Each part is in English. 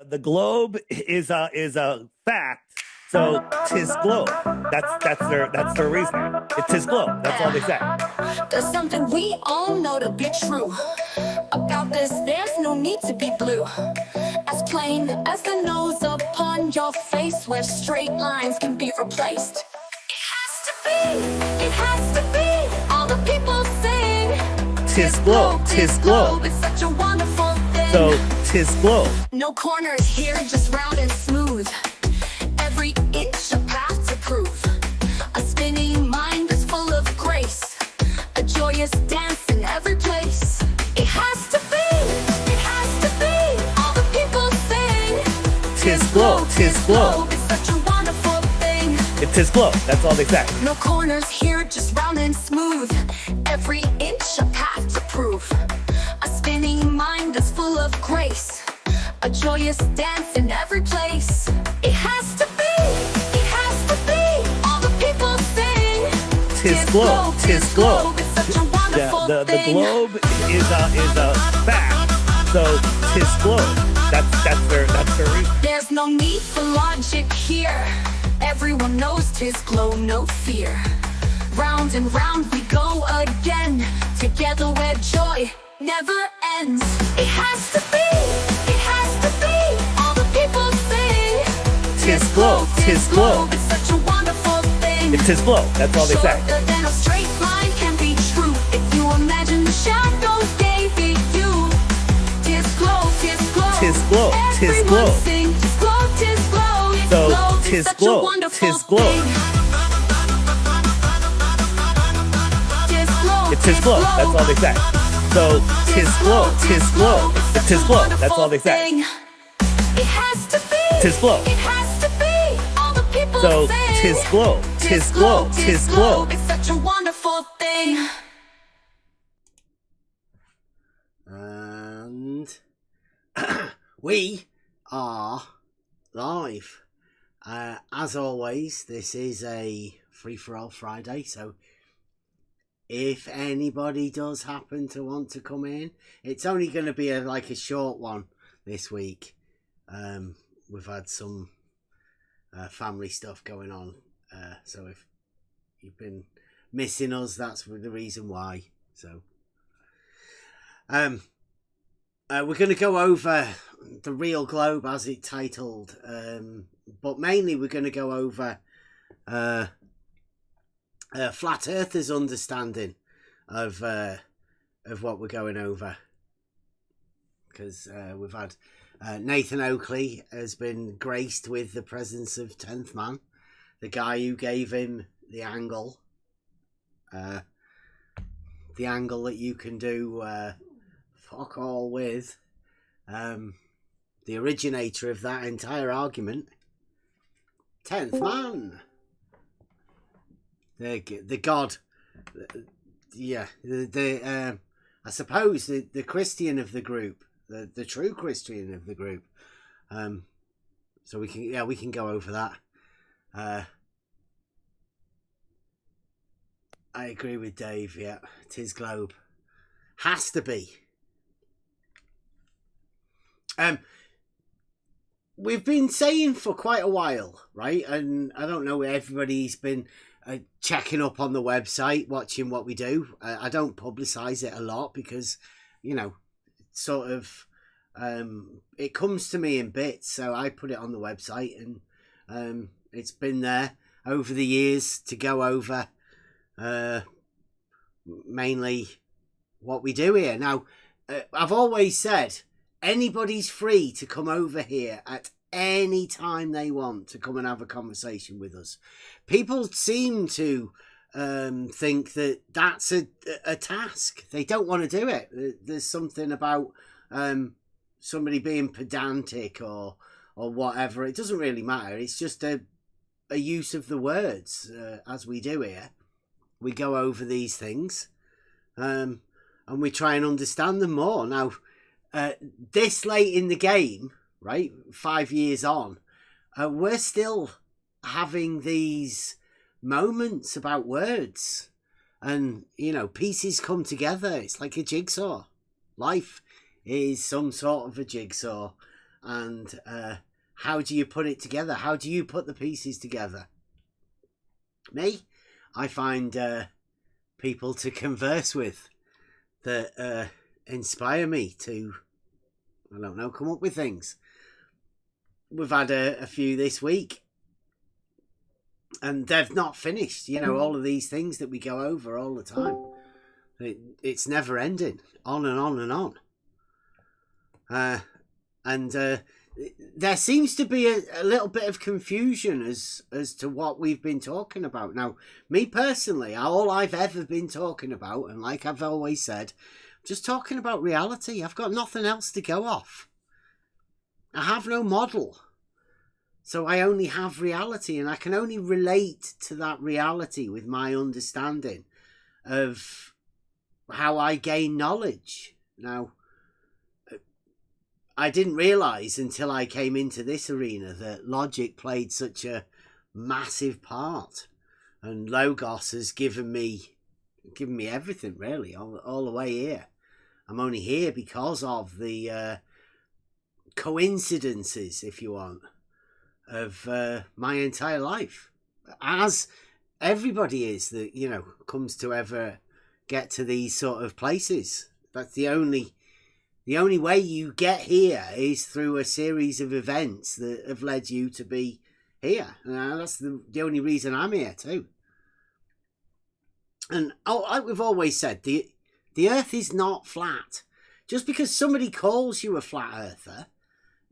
The globe is a fact, so tis globe. That's their reasoning. It's tis globe. That's all they say. There's something we all know to be true. About this, there's no need to be blue. As plain as the nose upon your face, where straight lines can be replaced. It has to be, it has to be. All the people sing, Tis globe, tis globe. It's such a wonderful thing. So tis globe. No corners here, just round and smooth. Every inch a path to prove. A spinning mind is full of grace. A joyous dance in every place. It has to be, it has to be. All the people sing, Tis globe, tis globe. It's such a wonderful thing. It's tis globe. That's all they say. No corners here, just round and smooth. Every inch a path to prove. A spinning mind is full of grace. A joyous dance in every place. It has to be, it has to be. All the people sing, Tis globe, tis globe. It's such a wonderful The thing. globe is a fact, so tis globe. That's their reason. There's no need for logic here. Everyone knows 'tis glow, no fear. Round and round we go again. Together where joy never ends. It has to be, it has to be. All the people sing, Tis globe, tis globe. It's such a wonderful thing. It's tis globe. That's all they say. Shorter than a straight line can be true. If you imagine the shadows gave it you. Tis globe, tis globe. Tis globe, tis Everyone globe. sing, tis globe, tis globe. It's So, globe, it's tis such globe, a wonderful tis globe. thing. Tis globe, It's tis globe. That's all they say. So tis globe, tis globe. It's tis globe. That's all they say. It has to be. Tis globe. It has to be. All the people So sing. tis globe, tis globe, tis globe. It's such a wonderful thing. And we are live. As always, this is a free-for-all Friday, so if anybody does happen to want to come in, it's only going to be a short one this week. We've had some family stuff going on, so if you've been missing us, that's the reason why. So we're going to go over the real globe as it titled, but mainly we're going to go over flat earthers' understanding of what we're going over, because we've had Nathan Oakley has been graced with the presence of 10th Man, the guy who gave him the angle that you can do fuck all with, the originator of that entire argument, 10th Man, the god, yeah, I suppose the Christian of the group, the true Christian of the group. So we can go over that. I agree with Dave. Yeah, tis globe, has to be. We've been saying for quite a while, right? And I don't know, everybody's been checking up on the website, watching what we do. I don't publicise it a lot because, sort of, it comes to me in bits. So I put it on the website, and it's been there over the years to go over mainly what we do here. Now, I've always said, anybody's free to come over here at any time they want to come and have a conversation with us. People seem to think that that's a task. They don't want to do it. There's something about somebody being pedantic or whatever. It doesn't really matter. It's just a use of the words, as we do here. We go over these things and we try and understand them more. Now, this late in the game, right, 5 years on, we're still having these moments about words, and pieces come together. It's like a jigsaw. Life is some sort of a jigsaw, and how do you put it together? How do you put the pieces together? Me, I find people to converse with that inspire me to, I don't know, come up with things. We've had a few this week, and they've not finished. You know, all of these things that we go over all the time. It's never ending, on and on and on. And there seems to be a little bit of confusion as to what we've been talking about. Now, me personally, all I've ever been talking about, and like I've always said, just talking about reality. I've got nothing else to go off. I have no model. So I only have reality, and I can only relate to that reality with my understanding of how I gain knowledge. Now, I didn't realise until I came into this arena that logic played such a massive part, and Logos has given me everything, really, all the way here. I'm only here because of the coincidences, if you want, of my entire life, as everybody is that, you know, comes to ever get to these sort of places. That's the only way you get here is through a series of events that have led you to be here. And that's the only reason I'm here too. And like we've always said, the earth is not flat. Just because somebody calls you a flat earther,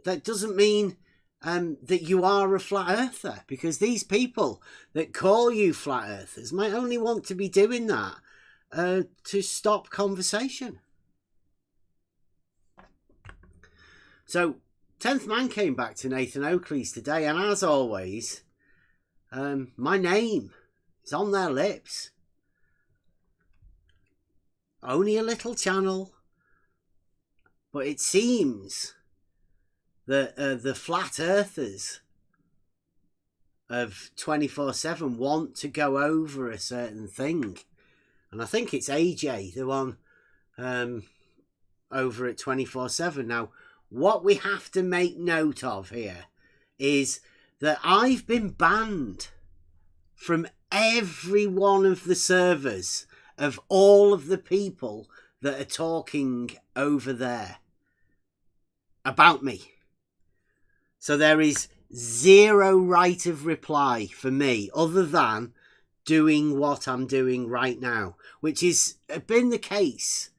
that doesn't mean that you are a flat earther, because these people that call you flat earthers might only want to be doing that to stop conversation. So 10th Man came back to Nathan Oakley's today, and as always, my name is on their lips. Only a little channel, but it seems that the flat earthers of 24/7 want to go over a certain thing. And I think it's AJ, the one over at 24/7. Now, what we have to make note of here is that I've been banned from every one of the servers of all of the people that are talking over there about me. So there is zero right of reply for me other than doing what I'm doing right now, which has been the case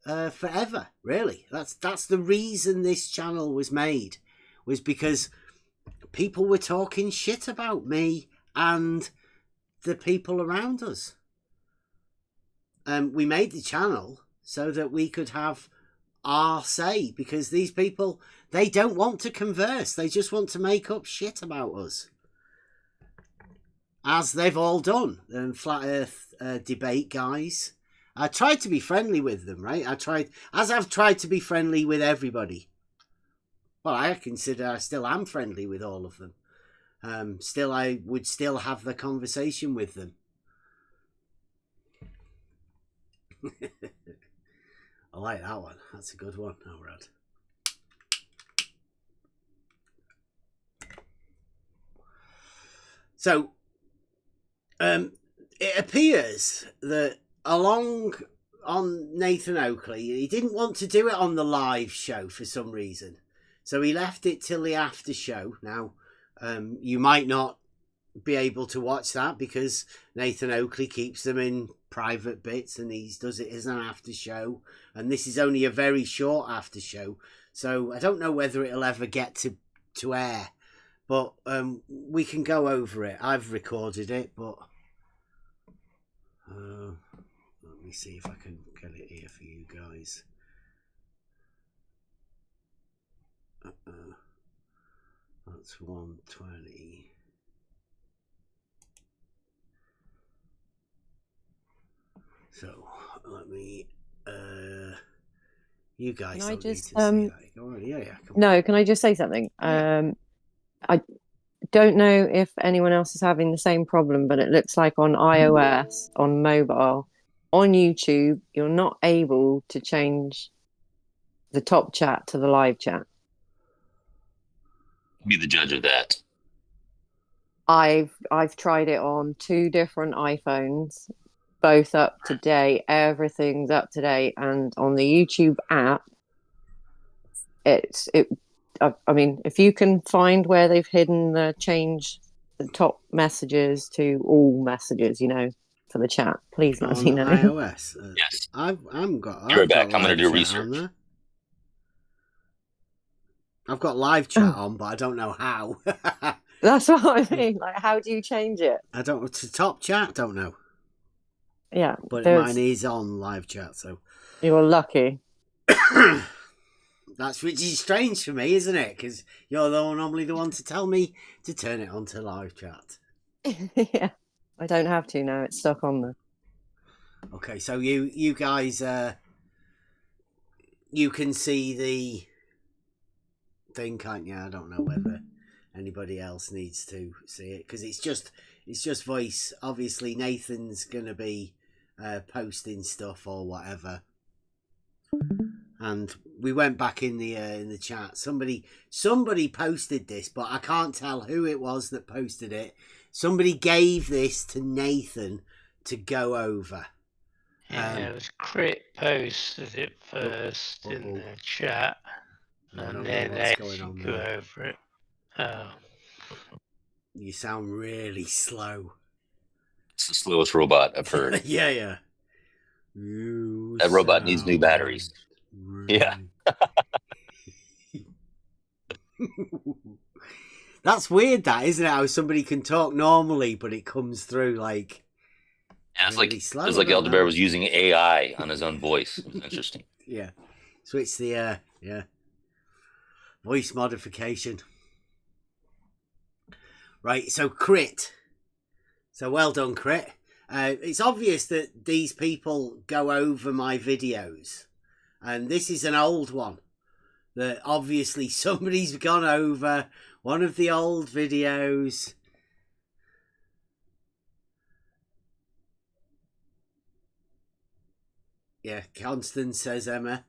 forever, really. That's the reason this channel was made, was because people were talking shit about me and the people around us. We made the channel so that we could have our say, because these people, they don't want to converse. They just want to make up shit about us, as they've all done. Flat Earth debate guys. I tried to be friendly with them, right? I've tried to be friendly with everybody. Well, I consider I still am friendly with all of them. I would still have the conversation with them. I like that one. That's a good one, Alrad. So, it appears that along on Nathan Oakley, he didn't want to do it on the live show for some reason. So he left it till the after show. Now, you might not be able to watch that because Nathan Oakley keeps them in private bits and he does it as an after show. And this is only a very short after show. So I don't know whether it'll ever get to air. But we can go over it. I've recorded it, but let me see if I can get it here for you guys. That's 120. So let me. You guys. Can I just? Need to see that. Go on. Yeah. Come no, on. can I just say something? Yeah. I don't know if anyone else is having the same problem, but it looks like on iOS, on mobile, on YouTube, you're not able to change the top chat to the live chat. Be the judge of that. I've tried it on 2 different iPhones, both up to date. Everything's up to date, and on the YouTube app, it. I mean, if you can find where they've hidden the change the top messages to all messages, for the chat, please let On me know. iOS. Yes. I've got Be right back. I'm live gonna do chat research. on there. I've got live chat on, but I don't know how. That's what I mean. Like, how do you change it? I don't to top chat. Don't know. Yeah, But mine is on live chat, so you're lucky. that's which is strange for me, isn't it? Because you're normally the one to tell me to turn it on to live chat. Yeah, I don't have to now. It's stuck on there. Okay, so you guys, you can see the thing, can't you? I don't know whether anybody else needs to see it because it's just voice. Obviously, Nathan's gonna be posting stuff or whatever. And we went back in the chat. Somebody posted this, but I can't tell who it was that posted it. Somebody gave this to Nathan to go over. Yeah, it was Crit posted it first in the chat, and then they should go over it. Oh. You sound really slow. It's the slowest robot I've heard. Yeah. That robot needs new batteries. Yeah. That's weird, that, isn't it? How somebody can talk normally, but it comes through like. Yeah, it's really like slow, it's like Elderbear was using AI on his own voice. It was interesting. Yeah. So it's the voice modification. Right, so Crit. So well done, Crit. It's obvious that these people go over my videos. And this is an old one. That obviously somebody's gone over one of the old videos. Yeah, Constance says, Emma.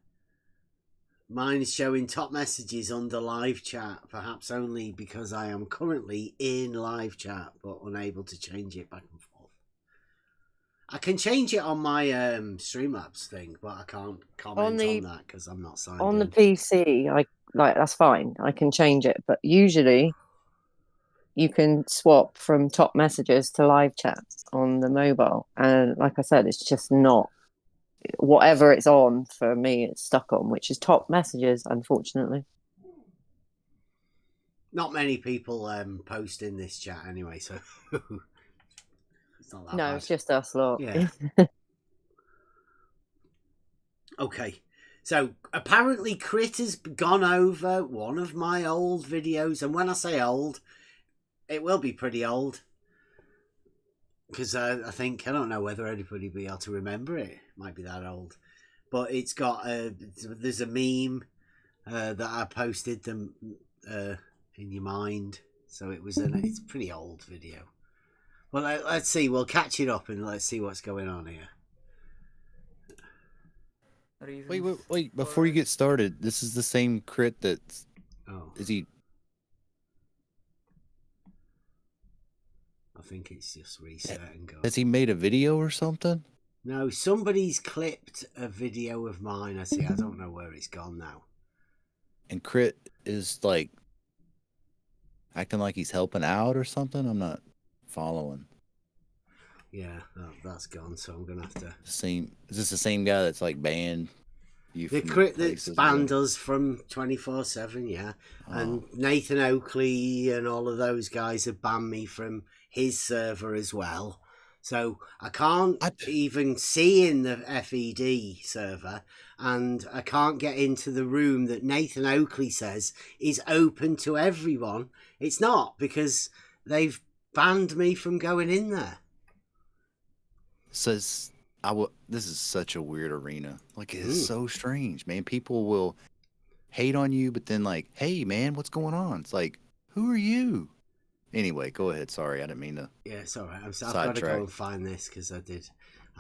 Mine is showing top messages under live chat, perhaps only because I am currently in live chat, but unable to change it back and forth. I can change it on my Streamlabs thing, but I can't comment on that because I'm not signed on in. the PC. That's fine. I can change it, but usually you can swap from top messages to live chat on the mobile, and like I said, it's just not. Whatever it's on for me, it's stuck on, which is top messages, unfortunately. Not many people post in this chat anyway, so it's not that bad. It's just us lot. Yeah. Okay, so apparently Crit has gone over one of my old videos, and when I say old, it will be pretty old. Because I don't know whether anybody will be able to remember it. Might be that old. But it's got, there's a meme that I posted them in your mind. So it's a pretty old video. Well, let's see. We'll catch it up and let's see what's going on here. Wait. Before you get started, this is the same Crit that's... Oh. Is he... I think it's just reset and go. Has he made a video or something? No, somebody's clipped a video of mine. I see. I don't know where it's gone now. And Crit is like acting like he's helping out or something? I'm not following. Yeah, that's gone, so I'm going to have to... Is this the same guy that's like banned you the from Crit that's places banned us from 24/7, yeah. And Nathan Oakley and all of those guys have banned me from his server as well. So I can't even see in the FED server, and I can't get into the room that Nathan Oakley says is open to everyone. It's not, because they've banned me from going in there. Says this is such a weird arena. Like, it's so strange, man. People will hate on you, but then like, hey man, what's going on? It's like, who are you? Anyway, go ahead. Sorry, I didn't mean to. Yeah, it's all right. I've got to go and find this because I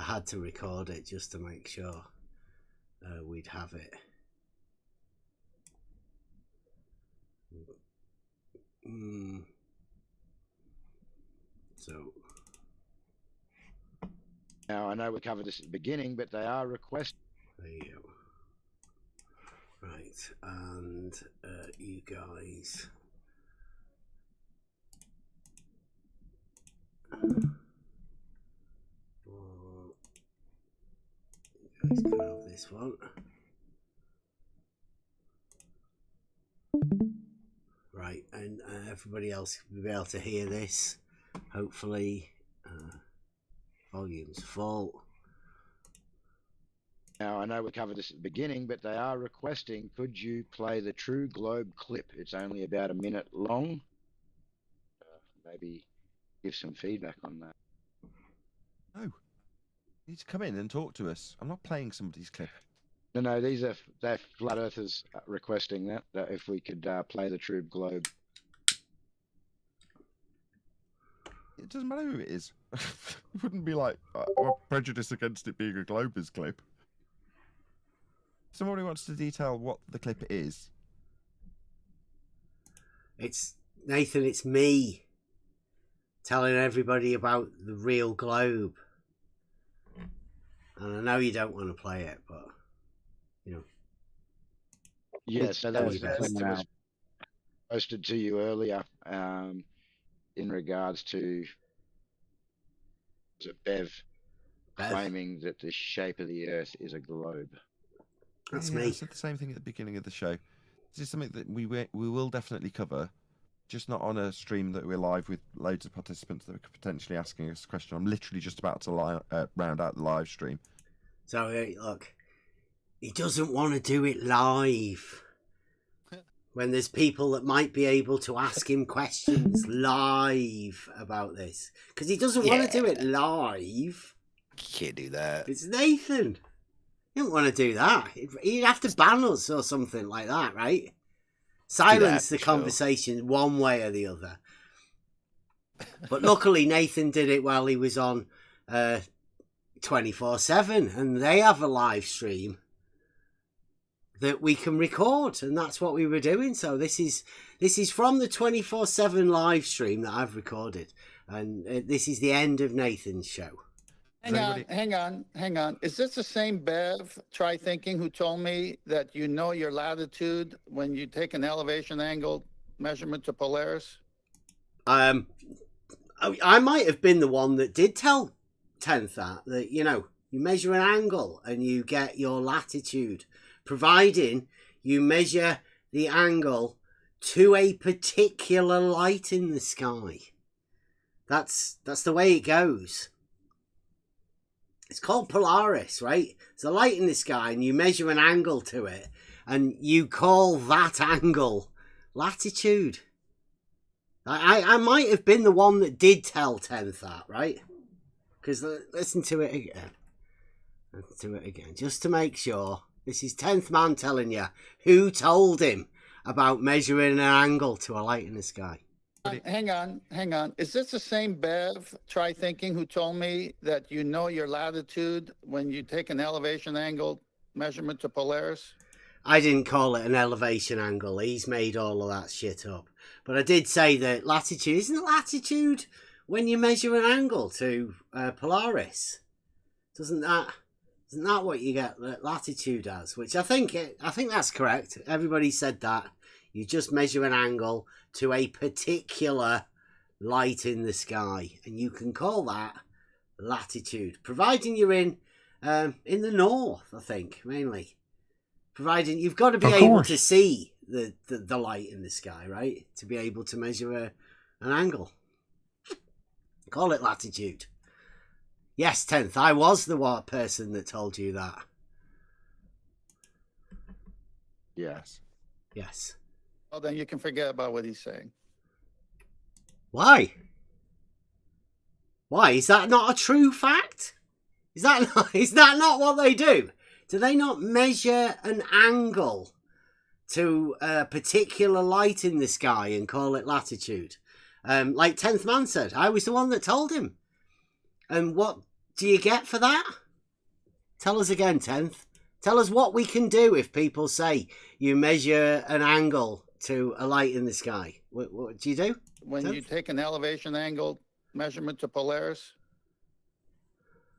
had to record it just to make sure we'd have it. So Now, I know we covered this at the beginning, but they are requesting. there you go. Right, and you guys. Well, you guys can have this one. Right, and everybody else will be able to hear this. Hopefully, volume's full. Now, I know we covered this at the beginning, but they are requesting, could you play the True Globe clip? It's only about a minute long. Maybe give some feedback on that. No. You need to come in and talk to us. I'm not playing somebody's clip. No, they're flat earthers requesting that if we could play the True Globe. It doesn't matter who it is. It wouldn't be like we're prejudiced against it being a Glober's clip. Somebody wants to detail what the clip is. It's Nathan, it's me telling everybody about the real globe. And I know you don't want to play it, but you know. Yes, so that was the best. thing that was posted to you earlier in regards to Bev claiming that the shape of the Earth is a globe. That's Yeah, me. I said the same thing at the beginning of the show. This is something that we will definitely cover, just not on a stream that we're live with loads of participants that are potentially asking us a question. I'm literally just about to round out the live stream. So look, he doesn't want to do it live. When there's people that might be able to ask him questions live about this. Because he doesn't want to do it live. Can't do that. It's Nathan. He don't want to do that. He'd have to ban us or something like that, right? Silence the conversation one way or the other. But luckily Nathan did it while he was on 24/7, and they have a live stream that we can record, and that's what we were doing. So this is from the 24/7 live stream that I've recorded, and this is the end of Nathan's show. Hang on. Is this the same Bev, try thinking, who told me that you know your latitude when you take an elevation angle measurement to Polaris? I might have been the one that did tell 10th that you know, you measure an angle and you get your latitude, providing you measure the angle to a particular light in the sky. That's the way it goes. It's called Polaris, right? It's a light in the sky and you measure an angle to it and you call that angle latitude. I might have been the one that did tell 10th that, right? Because listen to it again. Listen to it again. Just to make sure. This is 10th man telling you who told him about measuring an angle to a light in the sky. Hang on. Is this the same Bev, try thinking, who told me that you know your latitude when you take an elevation angle measurement to Polaris? I didn't call it an elevation angle. He's made all of that shit up. But I did say that latitude, isn't latitude when you measure an angle to Polaris? Isn't that what you get latitude as? Which I think that's correct. Everybody said that. You just measure an angle to a particular light in the sky, and you can call that latitude, providing you're in the north. I think mainly, providing you've got to be able to see the light in the sky, right? To be able to measure an angle. Call it latitude. Yes, 10th. I was the person that told you that. Yes. Yes. Well, then you can forget about what he's saying. Why? Why? Is that not a true fact? Is that not what they do? Do they not measure an angle to a particular light in the sky and call it latitude? Like 10th man said, I was the one that told him. And what do you get for that? Tell us again, 10th. Tell us what we can do if people say you measure an angle to a light in the sky. What do you do? When you take an elevation angle measurement to Polaris,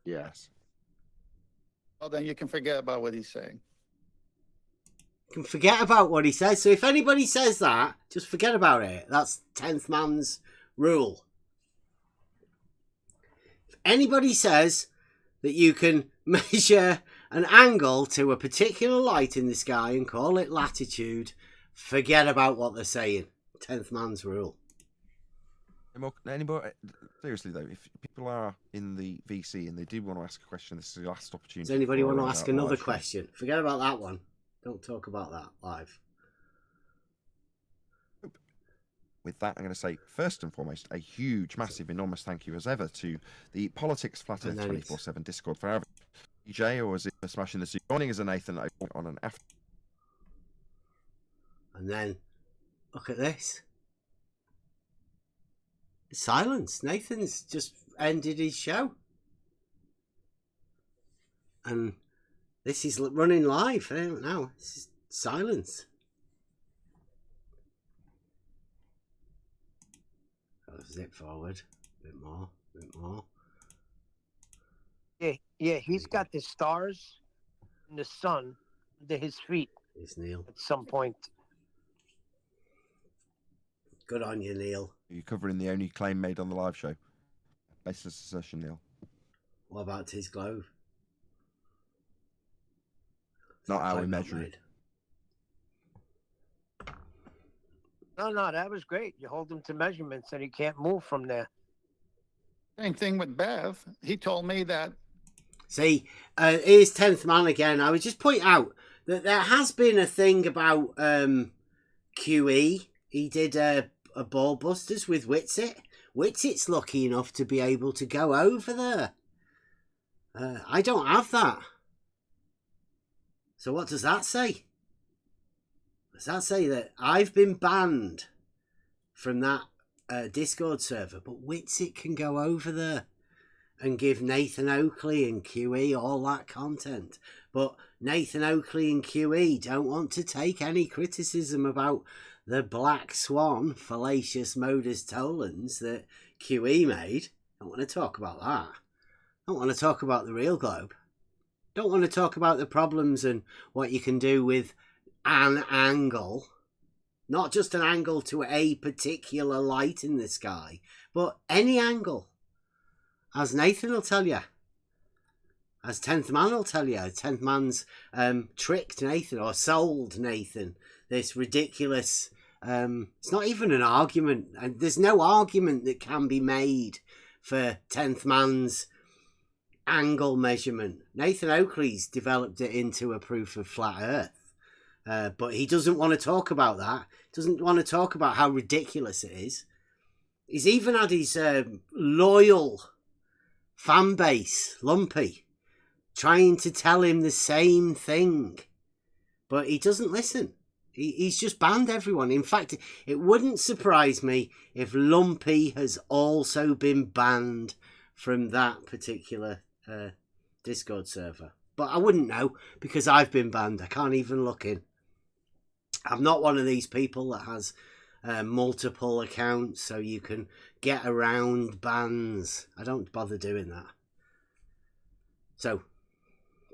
Yes. well, then you can forget about what he's saying. Can forget about what he says. So if anybody says that, just forget about it. That's 10th man's rule. If anybody says that you can measure an angle to a particular light in the sky and call it latitude, forget about what they're saying. 10th man's rule. Anybody, seriously though, if people are in the VC and they do want to ask a question, this is the last opportunity. Does anybody want to for ask our another live stream. question? Forget about that one. Don't talk about that live. With that, I'm going to say, first and foremost, a huge, massive, enormous thank you as ever to the Politics Flat Earth 24/7 Discord for having DJ, or is it smashing the joining as a Nathan on an after. And then, look at this. Silence. Nathan's just ended his show. And this is running live. I don't know. This is silence. Zip forward. A bit more. A bit more. Yeah, he's got the stars and the sun under his feet. It's Neil. At some point. Good on you, Neil. Are you covering the only claim made on the live show? Baseless assertion, Neil. What about his globe? Not how we measure it. No, that was great. You hold him to measurements and he can't move from there. Same thing with Bev. He told me that. See, here's 10th man again. I would just point out that there has been a thing about QE. He did a ball busters with Whitsit. Whitsit's lucky enough to be able to go over there. I don't have that. So what does that say? Does that say that I've been banned from that Discord server, but Whitsit can go over there and give Nathan Oakley and QE all that content? But Nathan Oakley and QE don't want to take any criticism about the black swan fallacious modus tollens that QE made. Don't want to talk about that. Don't want to talk about the real globe. Don't want to talk about the problems and what you can do with an angle. Not just an angle to a particular light in the sky, but any angle. As Nathan will tell you. As 10th man will tell you. 10th man's tricked Nathan or sold Nathan this ridiculous... it's not even an argument. And there's no argument that can be made for 10th man's angle measurement. Nathan Oakley's developed it into a proof of flat earth. But he doesn't want to talk about that. Doesn't want to talk about how ridiculous it is. He's even had his loyal fan base, Lumpy, trying to tell him the same thing. But he doesn't listen. He's just banned everyone. In fact, it wouldn't surprise me if Lumpy has also been banned from that particular Discord server. But I wouldn't know because I've been banned. I can't even look in. I'm not one of these people that has multiple accounts so you can get around bans. I don't bother doing that. So,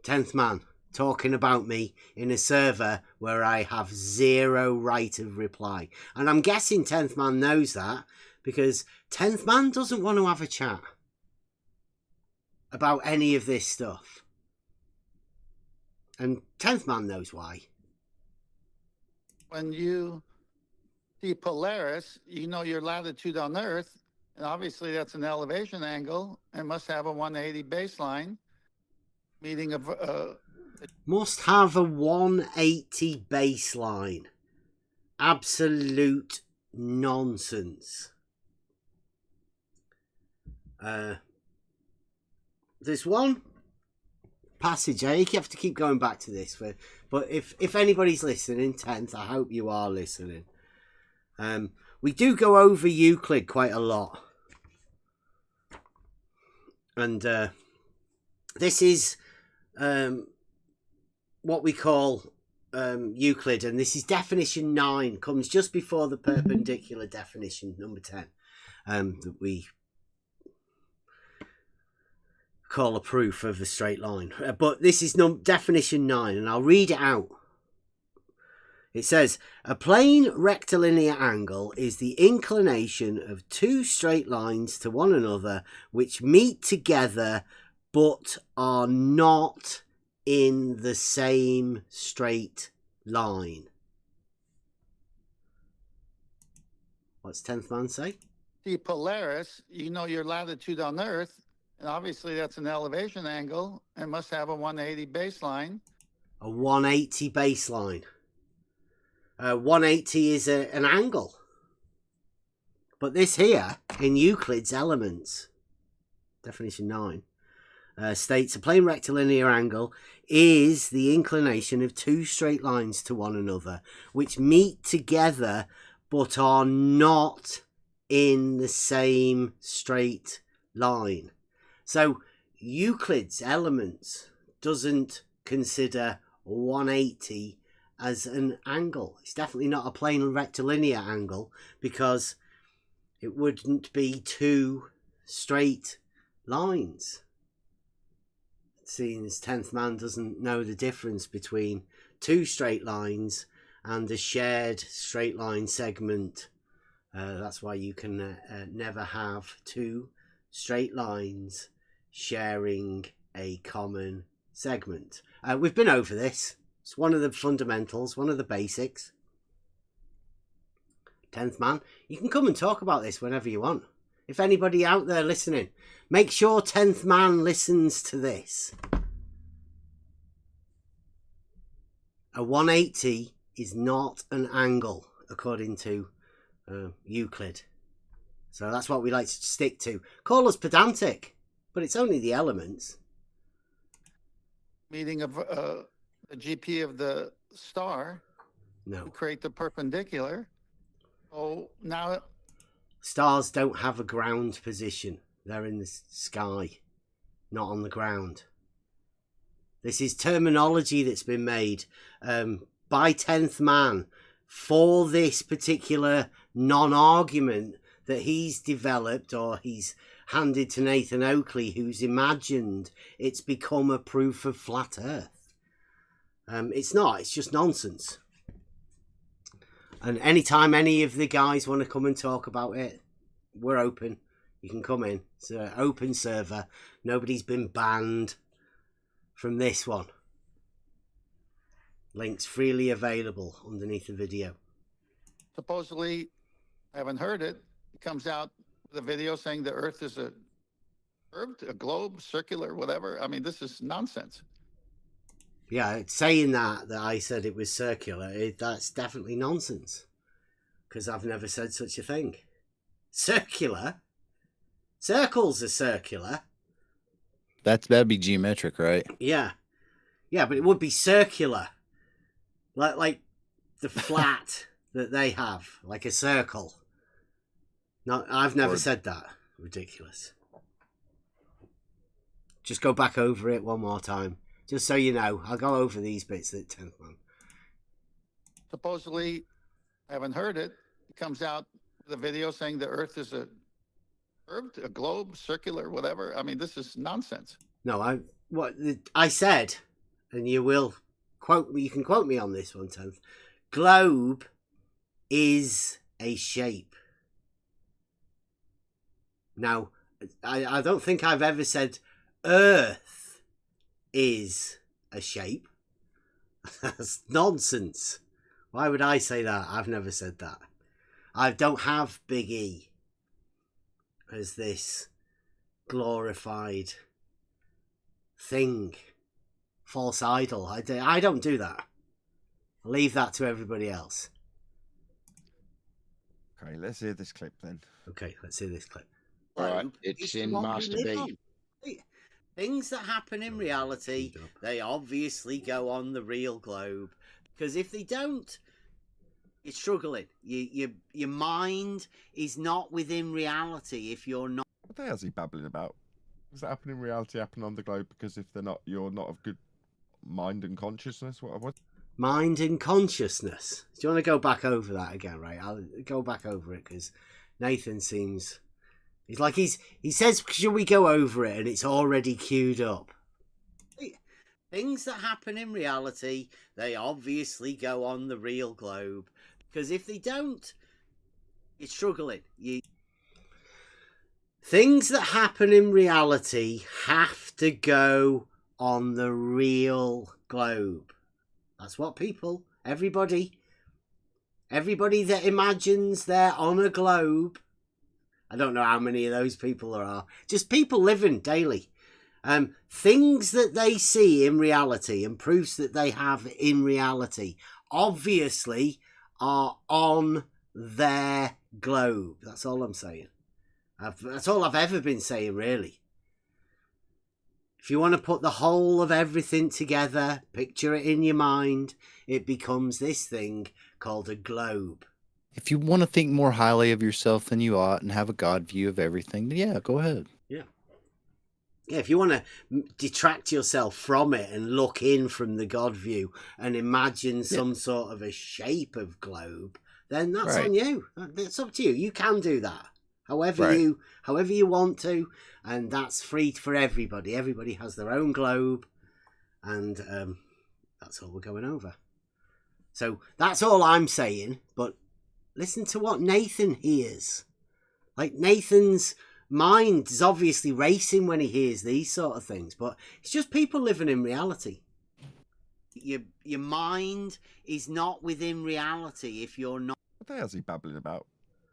10th man talking about me in a server where I have zero right of reply. And I'm guessing 10th man knows that because 10th man doesn't want to have a chat about any of this stuff. And 10th man knows why. When you see Polaris, you know your latitude on Earth, and obviously that's an elevation angle and must have a 180 baseline, meaning of... must have a 180 baseline. Absolute nonsense. There's one passage. I have to keep going back to this, but if anybody's listening, 10th, I hope you are listening. We do go over Euclid quite a lot, and this is what we call Euclid, and this is definition 9, comes just before the perpendicular definition, number 10, that we call a proof of a straight line. But this is definition 9, and I'll read it out. It says, a plane rectilinear angle is the inclination of two straight lines to one another which meet together but are not in the same straight line. What's 10th man say? The Polaris, you know your latitude on Earth, and obviously that's an elevation angle and must have a 180 baseline. A 180 baseline. 180 is an angle. But this here, in Euclid's Elements, definition 9, states a plane rectilinear angle is the inclination of two straight lines to one another, which meet together but are not in the same straight line. So Euclid's Elements doesn't consider 180 as an angle. It's definitely not a plane rectilinear angle because it wouldn't be two straight lines. Seeing as 10th man doesn't know the difference between two straight lines and a shared straight line segment. That's why you can never have two straight lines sharing a common segment. We've been over this. It's one of the fundamentals, one of the basics. 10th man, you can come and talk about this whenever you want. If anybody out there listening, make sure 10th man listens to this. A 180 is not an angle, according to Euclid. So that's what we like to stick to. Call us pedantic, but it's only the elements. Meeting of the GP of the star No. to create the perpendicular. Oh, now Stars don't have a ground position. They're in the sky, not on the ground. This is terminology that's been made by 10th man for this particular non-argument that he's developed or he's handed to Nathan Oakley, who's imagined it's become a proof of flat Earth. It's not. It's just nonsense. And anytime any of the guys want to come and talk about it, we're open. You can come in. It's an open server. Nobody's been banned from this one. Links freely available underneath the video. supposedly, I haven't heard it. It comes out with a video saying the Earth is a curved, a globe, circular, whatever. I mean, this is nonsense. Yeah, it's saying that I said it was circular, that's definitely nonsense. Because I've never said such a thing. Circular? Circles are circular. That'd be geometric, right? Yeah. Yeah, but it would be circular. Like the flat that they have. Like a circle. No, I've never said that. Ridiculous. Just go back over it one more time. Just so you know, I'll go over these bits at 10th one. Supposedly, I haven't heard it. It comes out with a video saying the Earth is a curved, a globe, circular, whatever. I mean, this is nonsense. No, I said, and you will quote me. You can quote me on this one, 10th. Globe is a shape. Now, I don't think I've ever said Earth is a shape. That's nonsense. Why would I say that? I've never said that. I don't have Big E as this glorified thing, false idol. I don't do that. I'll leave that to everybody else. Okay, let's hear this clip then. Okay, let's hear this clip. All right, it's in Master B. Things that happen in reality, they obviously go on the real globe. Because if they don't, you're struggling. Your mind is not within reality if you're not. What the hell is he babbling about? Does that happen in reality happen on the globe? Because if they're not, you're not of good mind and consciousness? What? mind and consciousness. Do you want to go back over that again, right? I'll go back over it because Nathan seems... He says, should we go over it? And it's already queued up. Things that happen in reality, they obviously go on the real globe. Because if they don't, you're struggling. Things that happen in reality have to go on the real globe. That's what everybody that imagines they're on a globe, I don't know how many of those people there are, just people living daily. Things that they see in reality and proofs that they have in reality obviously are on their globe. That's all I'm saying. That's all I've ever been saying, really. If you want to put the whole of everything together, picture it in your mind, it becomes this thing called a globe. If you want to think more highly of yourself than you ought and have a God view of everything, then yeah, go ahead. Yeah. Yeah, if you want to detract yourself from it and look in from the God view and imagine some sort of a shape of globe, then that's on you. It's up to you. You can do that. However you want to, and that's free for everybody. Everybody has their own globe, and that's all we're going over. So that's all I'm saying, but listen to what Nathan hears. Like, Nathan's mind is obviously racing when he hears these sort of things, but it's just people living in reality. Your mind is not within reality if you're not. What the hell is he babbling about?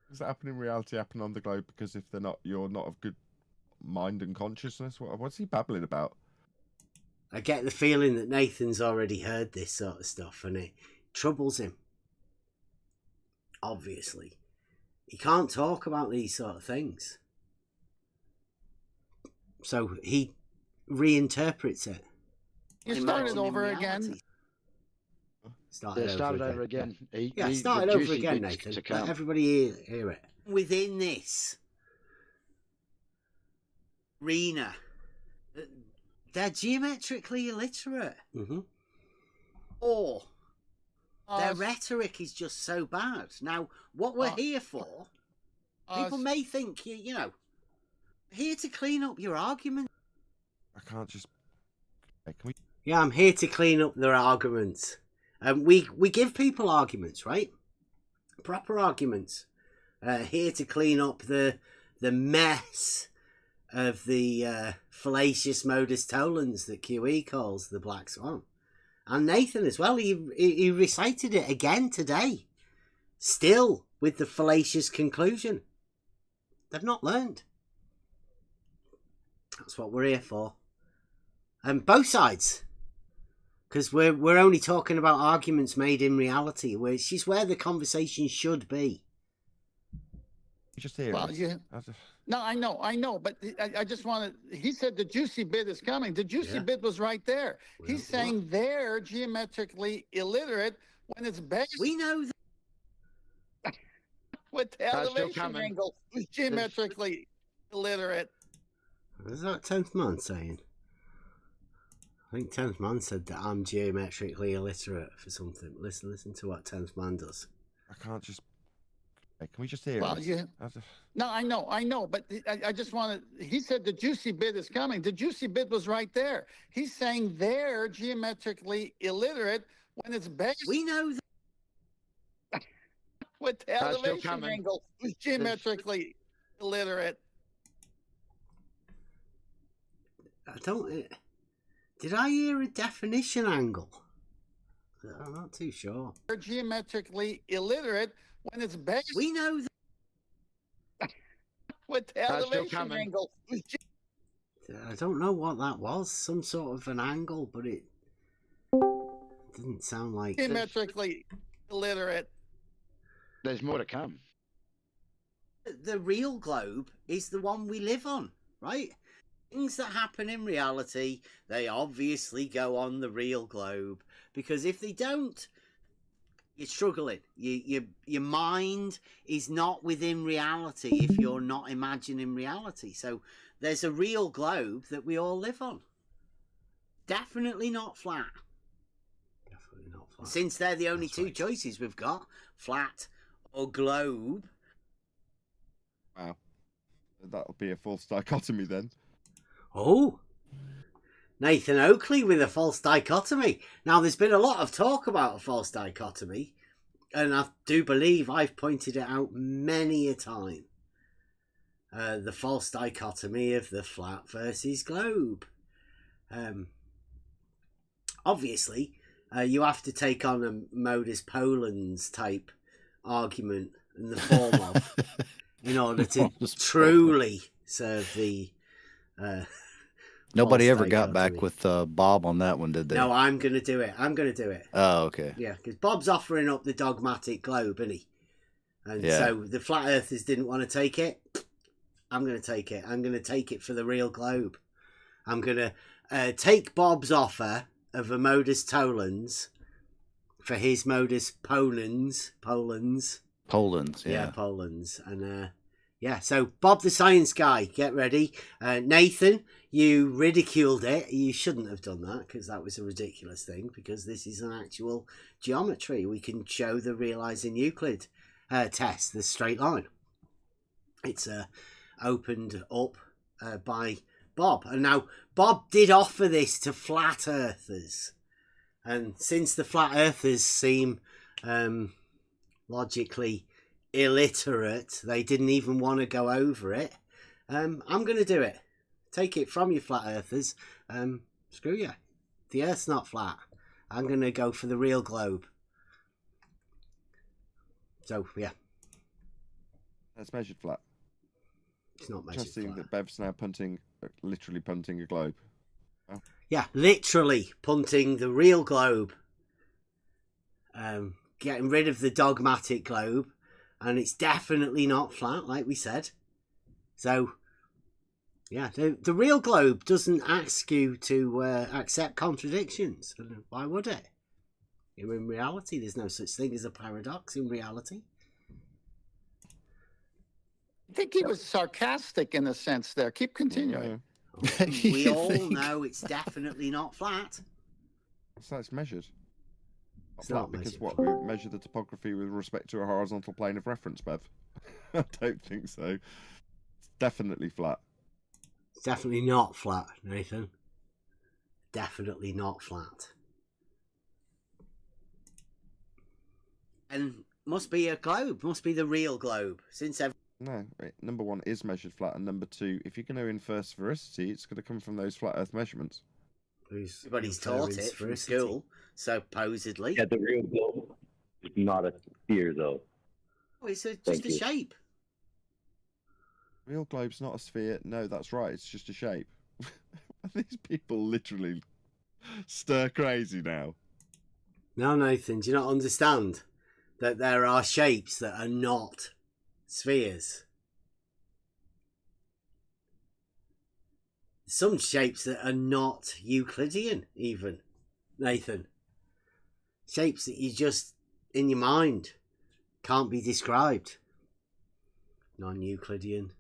Does that happen in reality happen on the globe? Because if you're not of good mind and consciousness. What's he babbling about? I get the feeling that Nathan's already heard this sort of stuff and it troubles him. Obviously. He can't talk about these sort of things. So he reinterprets it. You started over again. Started over again. He started over again, Nathan. Let everybody hear it. Within this arena, they're geometrically illiterate. Mm-hmm. Or their rhetoric is just so bad. Now, what we're here for, people may think, here to clean up your argument. I can't just... Can we... Yeah, I'm here to clean up their arguments. We give people arguments, right? Proper arguments. Here to clean up the mess of the fallacious modus tollens that QE calls the Black Swan. And Nathan as well, he recited it again today. Still with the fallacious conclusion. They've not learned. That's what we're here for. And both sides. Because we're only talking about arguments made in reality, which is where the conversation should be. Just here. Well, no, I know, but I just want to. He said the juicy bit is coming. The juicy bit was right there. Well, he's saying they're geometrically illiterate when it's based. We know that. With the elevation angle, he's geometrically illiterate. Is that 10th man saying? I think 10th man said that I'm geometrically illiterate for something. Listen to what 10th man does. I can't just... Can we just hear it? No, I know, but I just want to... He said the juicy bit is coming. The juicy bit was right there. He's saying they're geometrically illiterate when it's based... We know that. With the elevation angle, he's geometrically illiterate. I don't... Did I hear a definition angle? I'm not too sure. They're geometrically illiterate when it's based. We know that. With the elevation angle. I don't know what that was. Some sort of an angle, but it didn't sound like... Geometrically illiterate. There's more to come. The real globe is the one we live on, right? Things that happen in reality, they obviously go on the real globe. Because if they don't, you're struggling. Your mind is not within reality if you're not imagining reality. So there's a real globe that we all live on. Definitely not flat. Definitely not flat. Since they're the only two choices we've got, flat or globe. Wow. That'll be a false dichotomy then. Oh, Nathan Oakley with a false dichotomy. Now, there's been a lot of talk about a false dichotomy, and I do believe I've pointed it out many a time. The false dichotomy of the flat versus globe. Obviously, you have to take on a modus ponens type argument in the form of, in order to truly serve the... Nobody false ever got dichotomy. back with Bob on that one, did they? No, I'm going to do it. Oh, okay. Yeah, because Bob's offering up the dogmatic globe, isn't he? And so the flat earthers didn't want to take it. I'm going to take it. I'm going to take it for the real globe. I'm going to take Bob's offer of a modus tollens for his modus ponens. Polens, yeah. Polens. And so Bob the science guy, get ready. Nathan, you ridiculed it. You shouldn't have done that, because that was a ridiculous thing, because this is an actual geometry. We can show the Realising Euclid test, the straight line. It's opened up by Bob. And now, Bob did offer this to flat earthers. And since the flat earthers seem logically illiterate, they didn't even want to go over it. I'm going to do it. Take it from you, flat earthers. Screw you. The earth's not flat. I'm going to go for the real globe. So, yeah. That's measured flat. It's not measured Interesting flat. that Bev's now literally punting a globe. Oh. Yeah, literally punting the real globe. Getting rid of the dogmatic globe. And it's definitely not flat, like we said. So, yeah, the real globe doesn't ask you to accept contradictions. Why would it? In reality, there's no such thing as a paradox in reality. I think he was sarcastic in a sense there. Keep continuing. We all know it's definitely not flat. So it's measured. It's not because measured. what, we measure the topography with respect to a horizontal plane of reference, Bev? I don't think so. It's definitely flat. It's definitely not flat, Nathan. Definitely not flat. And must be a globe. Must be the real globe. No, wait, number one is measured flat, and number two, if you're going to infer sphericity, it's going to come from those flat Earth measurements. Everybody's taught it from school, supposedly. Yeah, the real globe is not a sphere, though. Oh, it's just a shape. Real globe's not a sphere. No, that's right. It's just a shape. These people literally stir crazy now. No, Nathan, do you not understand that there are shapes that are not spheres? Some shapes that are not Euclidean, even, Nathan. Shapes that you just, in your mind, can't be described. Non-Euclidean,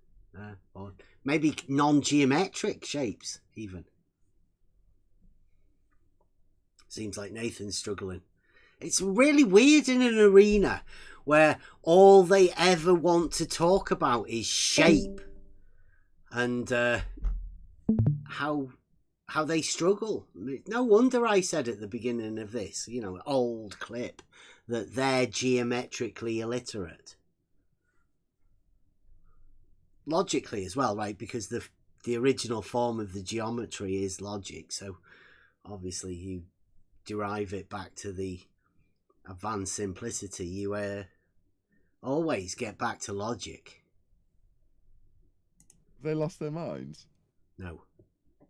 or maybe non-geometric shapes, even. Seems like Nathan's struggling. It's really weird in an arena where all they ever want to talk about is shape and how they struggle. No wonder I said at the beginning of this, old clip, that they're geometrically illiterate. Logically as well, right? Because the original form of the geometry is logic, so obviously you derive it back to the advanced simplicity. You always get back to logic. Have they lost their minds? No.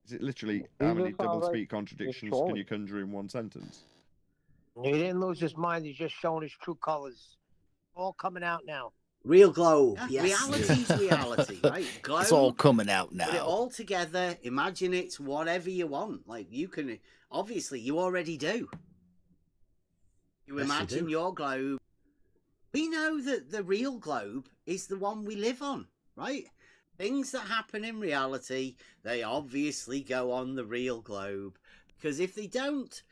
Is it literally how many double speak contradictions can you conjure in one sentence? He didn't lose his mind. He's just showing his true colors. All coming out now. Real globe. Yeah. Yes. Reality's reality, right? Globe. It's all coming out now. Put it all together. Imagine it's whatever you want. Like, you can, obviously, you already do. You imagine your globe. We know that the real globe is the one we live on, right? Things that happen in reality, they obviously go on the real globe. Because if they don't,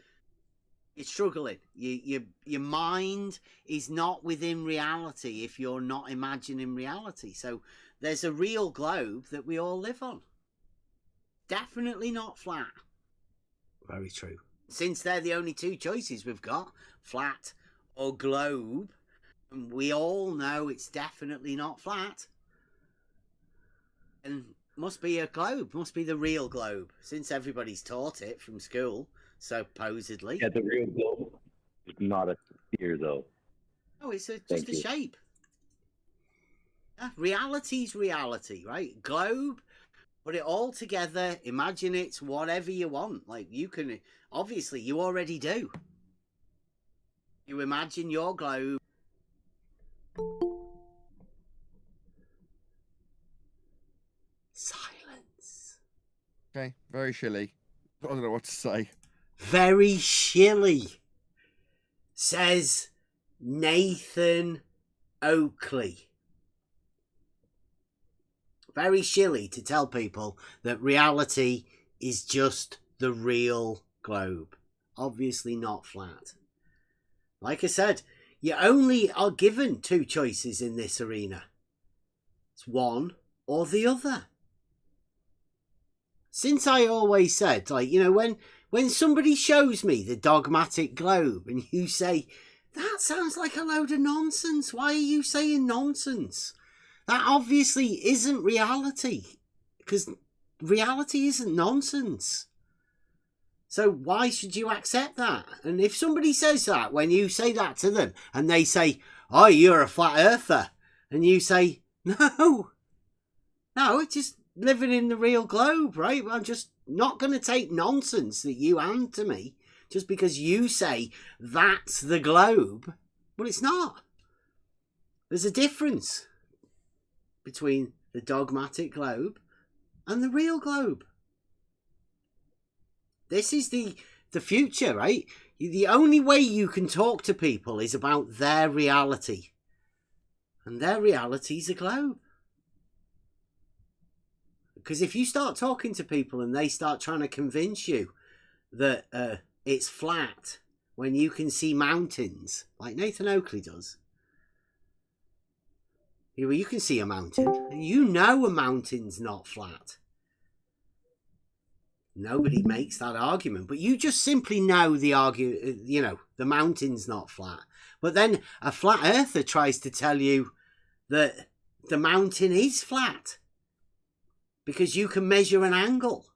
You're struggling. Your mind is not within reality if you're not imagining reality. So there's a real globe that we all live on. Definitely not flat. Very true. Since they're the only two choices we've got, flat or globe, and we all know it's definitely not flat. And must be a globe, must be the real globe, since everybody's taught it from school, supposedly. Yeah, the real globe is not a sphere, though. Oh, it's just a shape. Yeah, reality's reality, right? Globe, put it all together, imagine it's whatever you want. Like, you can, obviously, you already do. You imagine your globe. Silence. Okay, very shilly. I don't know what to say. Very shilly, says Nathan Oakley. Very shilly to tell people that reality is just the real globe. Obviously not flat. Like I said, you only are given two choices in this arena. It's one or the other. Since I always said, like, you know, when somebody shows me the dogmatic globe and you say, that sounds like a load of nonsense. Why are you saying nonsense? That obviously isn't reality, because reality isn't nonsense. So why should you accept that? And if somebody says that, when you say that to them and they say, oh, you're a flat earther, and you say, no, it's just living in the real globe, right? I'm just not going to take nonsense that you hand to me just because you say that's the globe. Well, it's not. There's a difference between the dogmatic globe and the real globe. This is the future, right? The only way you can talk to people is about their reality. And their reality is a globe. Because if you start talking to people and they start trying to convince you that it's flat when you can see mountains, like Nathan Oakley does. You can see a mountain. You know a mountain's not flat. Nobody makes that argument, but you just simply know the mountain's not flat. But then a flat earther tries to tell you that the mountain is flat because you can measure an angle.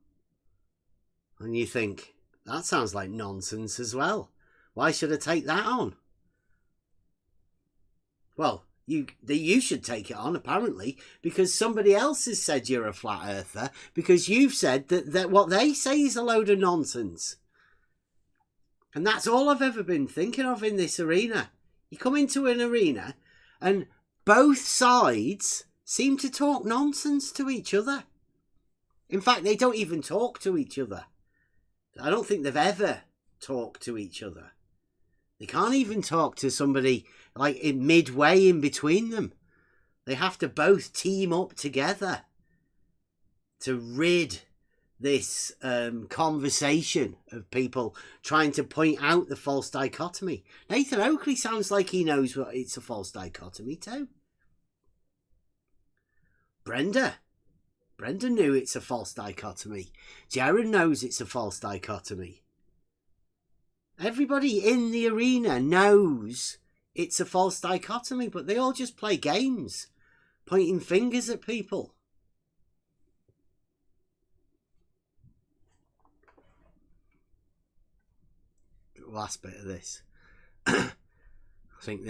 And you think, that sounds like nonsense as well. Why should I take that on? Well, you should take it on, apparently, because somebody else has said you're a flat earther, because you've said that what they say is a load of nonsense. And that's all I've ever been thinking of in this arena. You come into an arena and both sides seem to talk nonsense to each other. In fact, they don't even talk to each other. I don't think they've ever talked to each other. They can't even talk to somebody like in midway in between them. They have to both team up together to rid this conversation of people trying to point out the false dichotomy. Nathan Oakley sounds like he knows what it's a false dichotomy too. Brenda knew it's a false dichotomy. Jared knows it's a false dichotomy. Everybody in the arena knows it's a false dichotomy, but they all just play games, pointing fingers at people. Last bit of this. I think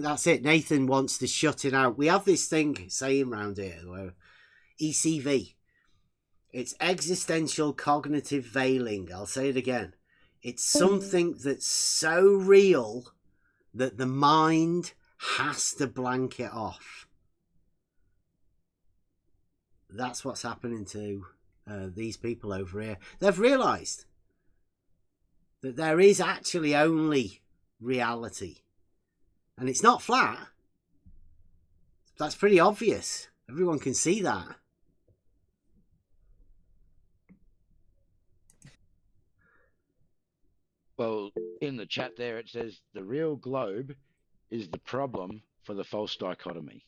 that's it. Nathan wants to shut it out. We have this thing saying around here where ECV. It's existential cognitive veiling. I'll say it again. It's something that's so real that the mind has to blank it off. That's what's happening to these people over here. They've realised that there is actually only reality. And it's not flat. That's pretty obvious. Everyone can see that. Well, in the chat there, it says the real globe is the problem for the false dichotomy.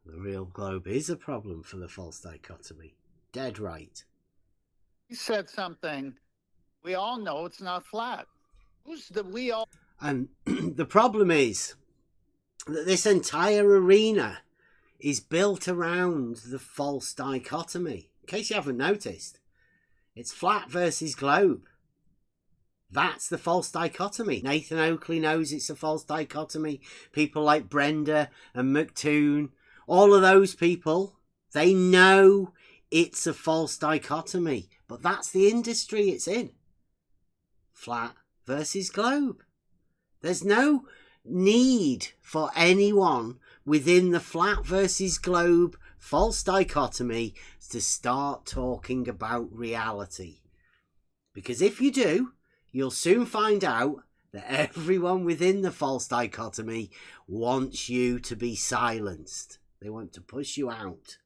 The real globe is a problem for the false dichotomy. Dead right. He said something. We all know it's not flat. Who's the we all? And the problem is that this entire arena is built around the false dichotomy. In case you haven't noticed, it's flat versus globe. That's the false dichotomy. Nathan Oakley knows it's a false dichotomy. People like Brenda and McToon, all of those people, they know it's a false dichotomy. But that's the industry it's in. Flat versus globe. There's no need for anyone within the flat versus globe false dichotomy to start talking about reality. Because if you do, you'll soon find out that everyone within the false dichotomy wants you to be silenced. They want to push you out.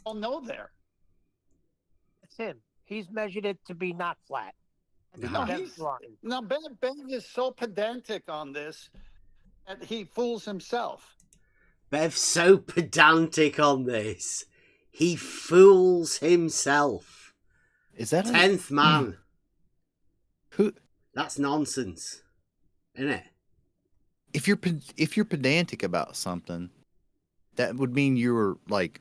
All know there. It's him. He's measured it to be not flat. And No, Bev's wrong. Now, Ben is so pedantic on this that he fools himself. Bev's so pedantic on this. He fools himself. Is that 10th man? Who? That's nonsense, isn't it? If you're pedantic about something, that would mean you're like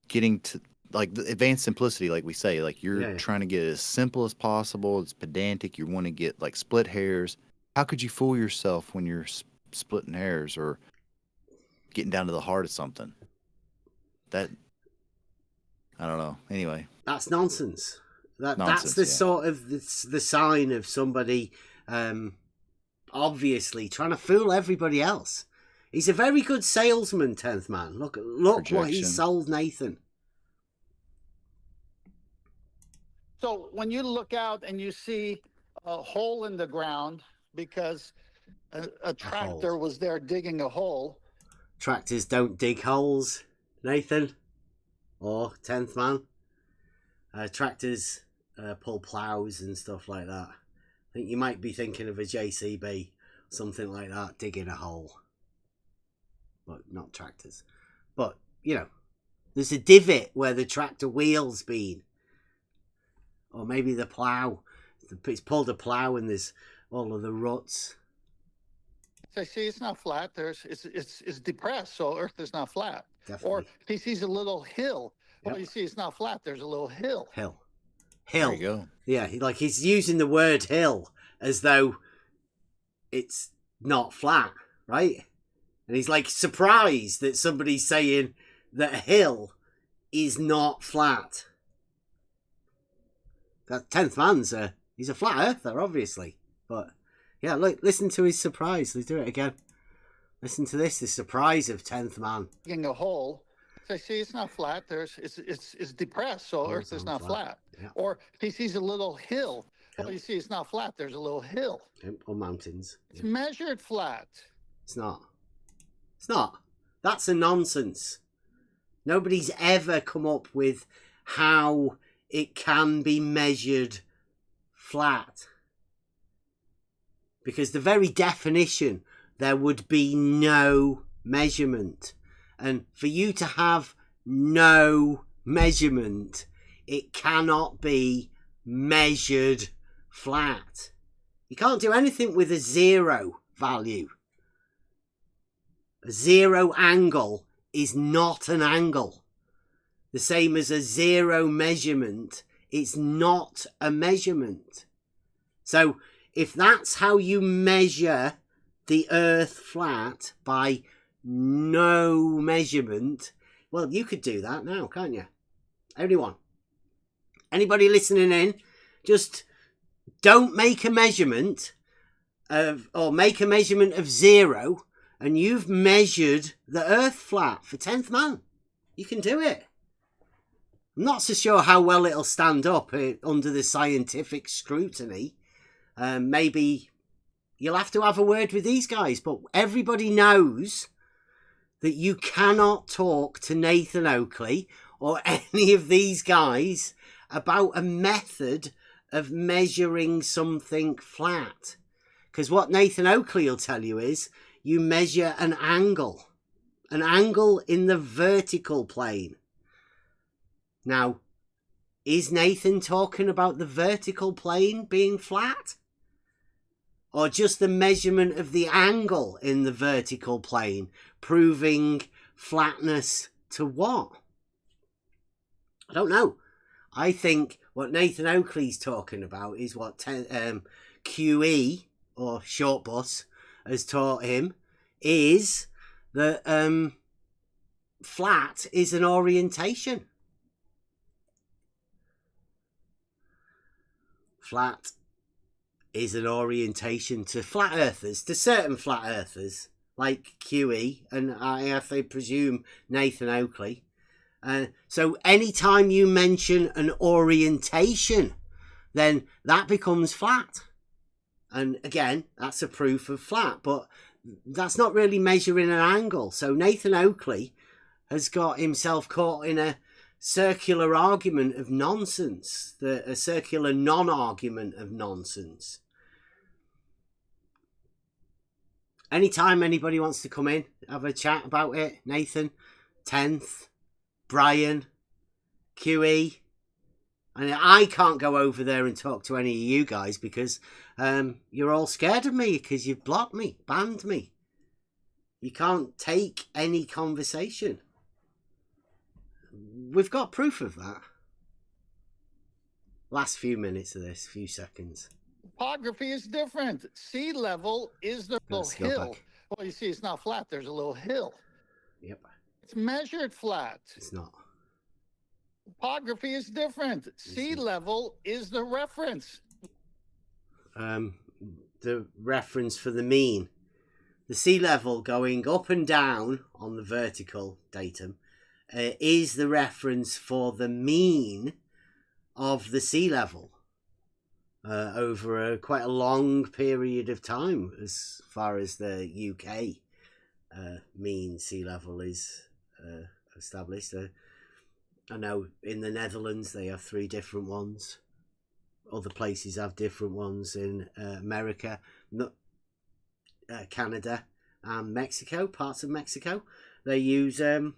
getting to like the advanced simplicity, like we say, like you're trying to get it as simple as possible. It's pedantic. You want to get like split hairs. How could you fool yourself when you're splitting hairs or getting down to the heart of something? That, I don't know. Anyway, that's nonsense. That's the yeah. sort of the sign of somebody obviously trying to fool everybody else. He's a very good salesman, 10th man. Look what he sold Nathan. So when you look out and you see a hole in the ground because a tractor was there digging a hole. Tractors don't dig holes, Nathan, or 10th man. Tractors pull plows and stuff like that. I think you might be thinking of a JCB, something like that, digging a hole. But not tractors. But, you know, there's a divot where the tractor wheel's been. Or maybe the plough. It's pulled a plough and there's all of the ruts. So see, it's not flat. It's depressed, so Earth is not flat. Definitely. Or he sees a little hill. Well, you see, it's not flat. There's a little hill. Hill. There you go. Yeah, like he's using the word hill as though it's not flat, right? And he's like surprised that somebody's saying that a hill is not flat. That 10th man's he's a flat earther, obviously. But yeah, look, listen to his surprise. Let's do it again. Listen to this, the surprise of 10th man. Digging a hole. So see, it's not flat. It's depressed, so Earth is not flat. Yeah. Or he sees a little hill. Well, you see, it's not flat. There's a little hill. Or mountains. It's measured flat. It's not. It's not. That's a nonsense. Nobody's ever come up with how it can be measured flat. Because the very definition, there would be no measurement. And for you to have no measurement, it cannot be measured flat. You can't do anything with a zero value. A zero angle is not an angle. The same as a zero measurement, it's not a measurement. So if that's how you measure the Earth flat, by no measurement, well, you could do that now, can't you? Anyone? Anybody listening in? Just don't make a measurement or make a measurement of zero, and you've measured the Earth flat for 10th man. You can do it. I'm not so sure how well it'll stand up under the scientific scrutiny. Maybe you'll have to have a word with these guys, but everybody knows that you cannot talk to Nathan Oakley or any of these guys about a method of measuring something flat. Because what Nathan Oakley will tell you is you measure an angle in the vertical plane. Now, is Nathan talking about the vertical plane being flat? Or just the measurement of the angle in the vertical plane proving flatness to what? I don't know. I think what Nathan Oakley's talking about is what QE, or Short Bus, has taught him, is that flat is an orientation. Flat is an orientation to flat earthers, to certain flat earthers, like QE, and I have to presume Nathan Oakley. So anytime you mention an orientation, then that becomes flat. And again, that's a proof of flat, but that's not really measuring an angle. So Nathan Oakley has got himself caught in a circular argument of nonsense, a circular non-argument of nonsense. Anytime anybody wants to come in, have a chat about it, Nathan, 10th, Brian, QE, and I can't go over there and talk to any of you guys because you're all scared of me because you've blocked me, banned me. You can't take any conversation. We've got proof of that. Last few minutes of this, few seconds. Topography is different. Sea level is the little hill. Well, you see, it's not flat. There's a little hill. Yep. It's measured flat. It's not. Topography is different. Sea level is the reference. The reference for the mean. The sea level going up and down on the vertical datum is the reference for the mean of the sea level over quite a long period of time, as far as the UK mean sea level is established. I know in the Netherlands they have 3 different ones. Other places have different ones in America, Canada and Mexico, parts of Mexico. They use the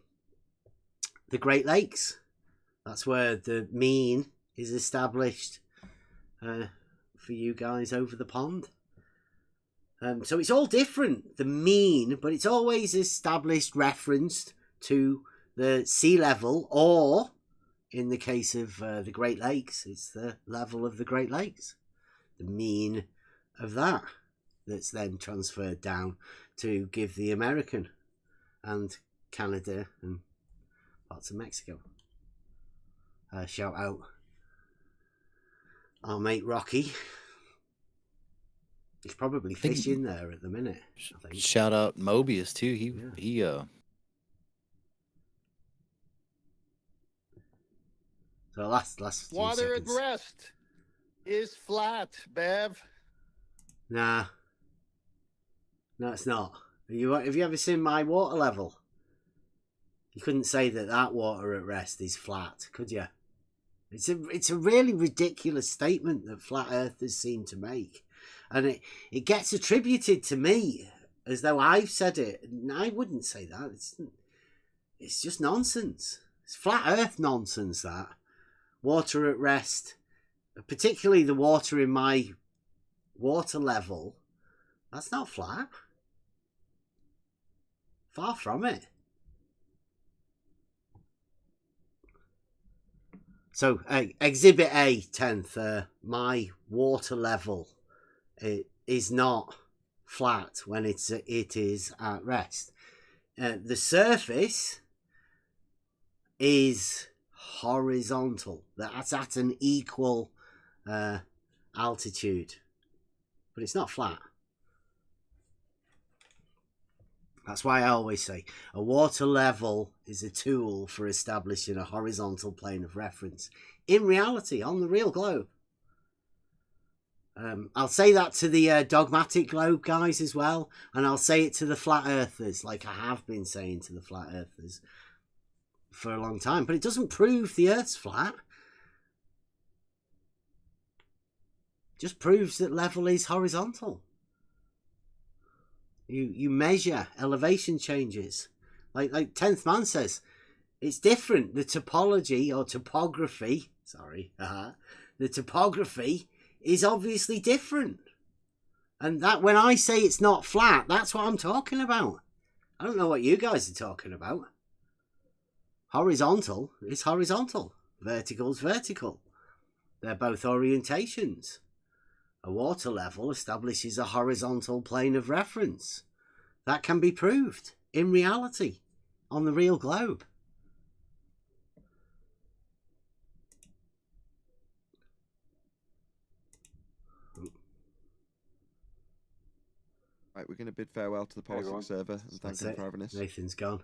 Great Lakes. That's where the mean is established for you guys over the pond. So it's all different, the mean, but it's always established, referenced to the sea level, or in the case of the Great Lakes, it's the level of the Great Lakes, the mean of that, that's then transferred down to give the American and Canada and parts of Mexico. Shout out our mate Rocky. He's probably fishing there at the minute, I think. Shout out Mobius too. He So last few Water seconds. at rest is flat, Bev. Nah. No, it's not. Have you ever seen my water level? You couldn't say that water at rest is flat, could you? It's a really ridiculous statement that flat earthers seem to make. And it gets attributed to me as though I've said it. And I wouldn't say that. It's just nonsense. It's flat earth nonsense, that. Water at rest, particularly the water in my water level, that's not flat. Far from it. So, Exhibit A, 10th, my water level is not flat when it is at rest. The surface is horizontal. That's at an equal altitude, but it's not flat. That's why I always say a water level is a tool for establishing a horizontal plane of reference in reality on the real globe. I'll say that to the dogmatic globe guys as well, and I'll say it to the flat earthers, like I have been saying to the flat earthers. for a long time, but it doesn't prove the Earth's flat. It just proves that level is horizontal. You measure elevation changes. Like 10th Man says, it's different. The topology or topography, the topography is obviously different. And that when I say it's not flat, that's what I'm talking about. I don't know what you guys are talking about. Horizontal is horizontal. Vertical is vertical. They're both orientations. A water level establishes a horizontal plane of reference. That can be proved in reality on the real globe. Right, we're going to bid farewell to the parsing server and thank him for having us. Nathan's gone.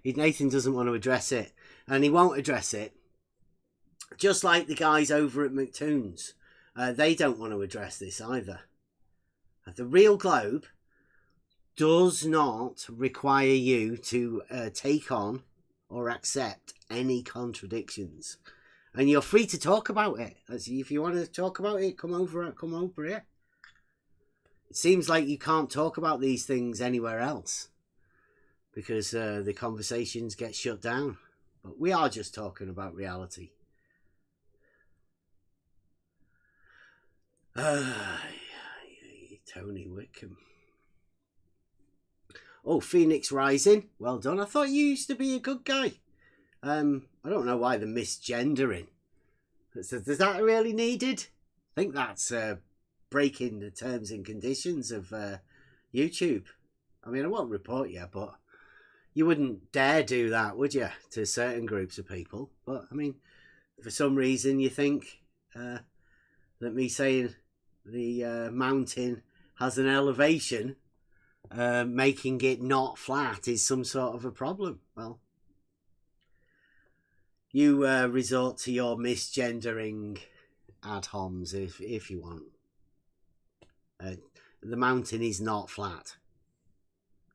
Nathan doesn't want to address it, and he won't address it. Just like the guys over at McToon's. They don't want to address this either. The real globe does not require you to take on or accept any contradictions. And you're free to talk about it. If you want to talk about it, come over here. It seems like you can't talk about these things anywhere else because the conversations get shut down. But we are just talking about reality. Tony Wickham. Oh, Phoenix Rising. Well done. I thought you used to be a good guy. I don't know why the misgendering. Is that really needed? I think that's breaking the terms and conditions of YouTube. I mean, I won't report you, but you wouldn't dare do that, would you, to certain groups of people? But, I mean, for some reason you think that me saying the mountain has an elevation, making it not flat is some sort of a problem. Well, you resort to your misgendering ad homs if you want. The mountain is not flat.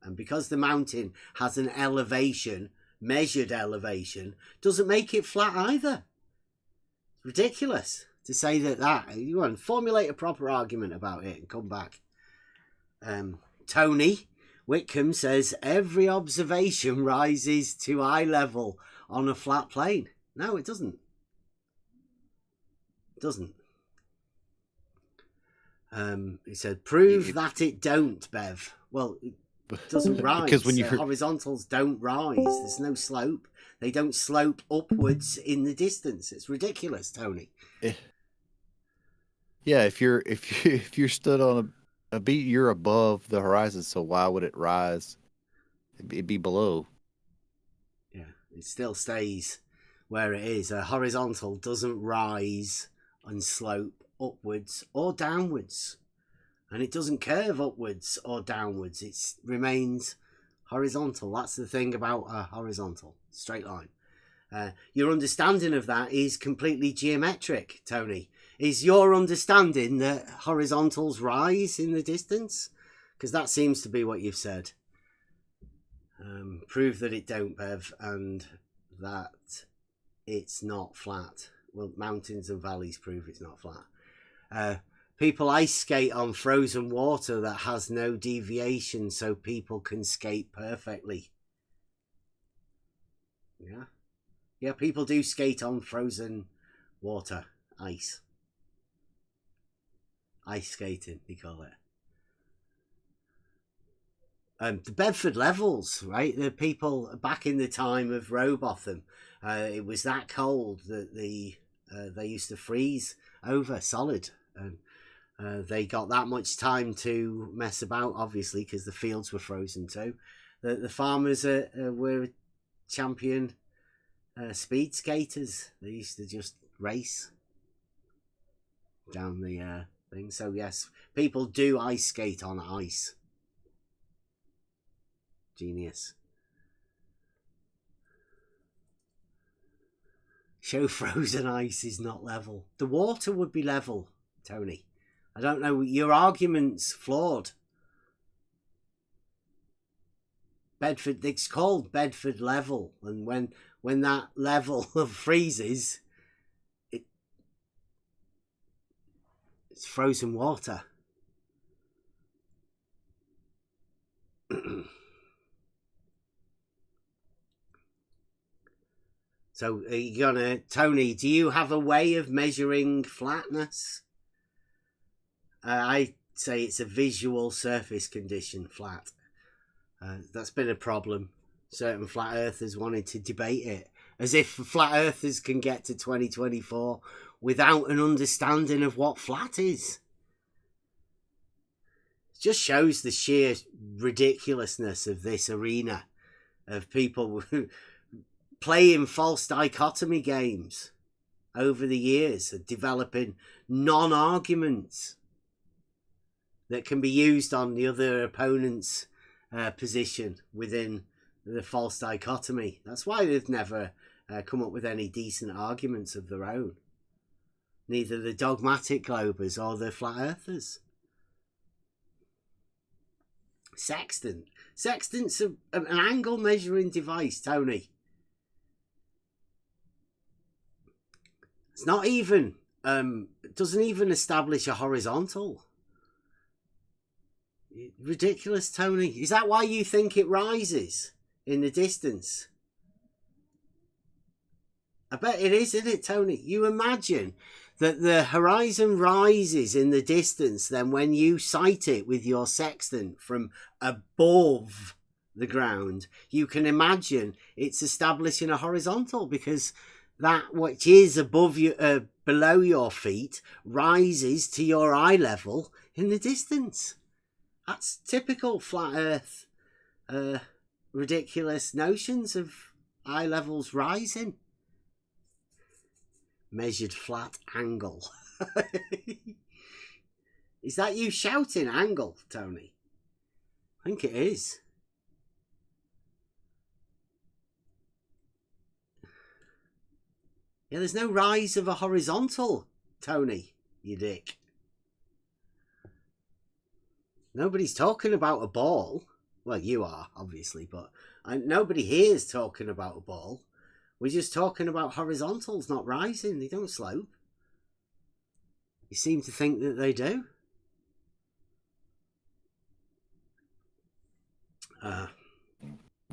And because the mountain has an elevation, measured elevation, doesn't make it flat either. It's ridiculous to say that. You want to formulate a proper argument about it and come back. Tony Whitcomb says every observation rises to eye level on a flat plane. No, it doesn't. It doesn't. He said, prove that it don't, Bev. Well, it doesn't rise. Because when horizontals don't rise, there's no slope. They don't slope upwards in the distance. It's ridiculous, Tony. Yeah, if you're stood on a beat, you're above the horizon. So why would it rise? It'd be below. Yeah, it still stays where it is. A horizontal doesn't rise and slope upwards or downwards, and it doesn't curve upwards or downwards. It remains horizontal. That's the thing about a horizontal straight line. Your understanding of that is completely geometric, Tony. Is your understanding that horizontals rise in the distance? Because that seems to be what you've said. Prove that it don't, Bev, and that it's not flat. Well, mountains and valleys prove it's not flat. People ice skate on frozen water that has no deviation so people can skate perfectly. Yeah. Yeah, people do skate on frozen water, ice. Ice skating, they call it. The Bedford levels, right? The people back in the time of Rowbotham, it was that cold that they used to freeze over solid. They got that much time to mess about, obviously, because the fields were frozen too. The farmers were champion speed skaters. They used to just race down the thing. So yes, people do ice skate on ice. Genius. Show frozen ice is not level. The water would be level, Tony. I don't know. Your argument's flawed. Bedford, it's called Bedford level. And when that level of freezes, it's frozen water. So are you gonna, Tony, do you have a way of measuring flatness? I say it's a visual surface condition, flat. That's been a problem. Certain flat earthers wanted to debate it, as if flat earthers can get to 2024 without an understanding of what flat is. It just shows the sheer ridiculousness of this arena of people playing false dichotomy games over the years, developing non-arguments that can be used on the other opponent's position within the false dichotomy. That's why they've never come up with any decent arguments of their own. Neither the dogmatic globers or the flat earthers. Sextant. Sextant's an angle measuring device, Tony. It's not even, it doesn't even establish a horizontal. Ridiculous, Tony. Is that why you think it rises in the distance? I bet it is, isn't it, Tony? You imagine that the horizon rises in the distance, then when you sight it with your sextant from above the ground, you can imagine it's establishing a horizontal, because that which is above you, below your feet, rises to your eye level in the distance. That's typical flat earth ridiculous notions of eye levels rising. Measured flat angle. Is that you shouting angle, Tony? I think it is. Yeah, there's no rise of a horizontal, Tony, you dick. Nobody's talking about a ball. Well, you are, obviously, but nobody here is talking about a ball. We're just talking about horizontals not rising. They don't slope. You seem to think that they do.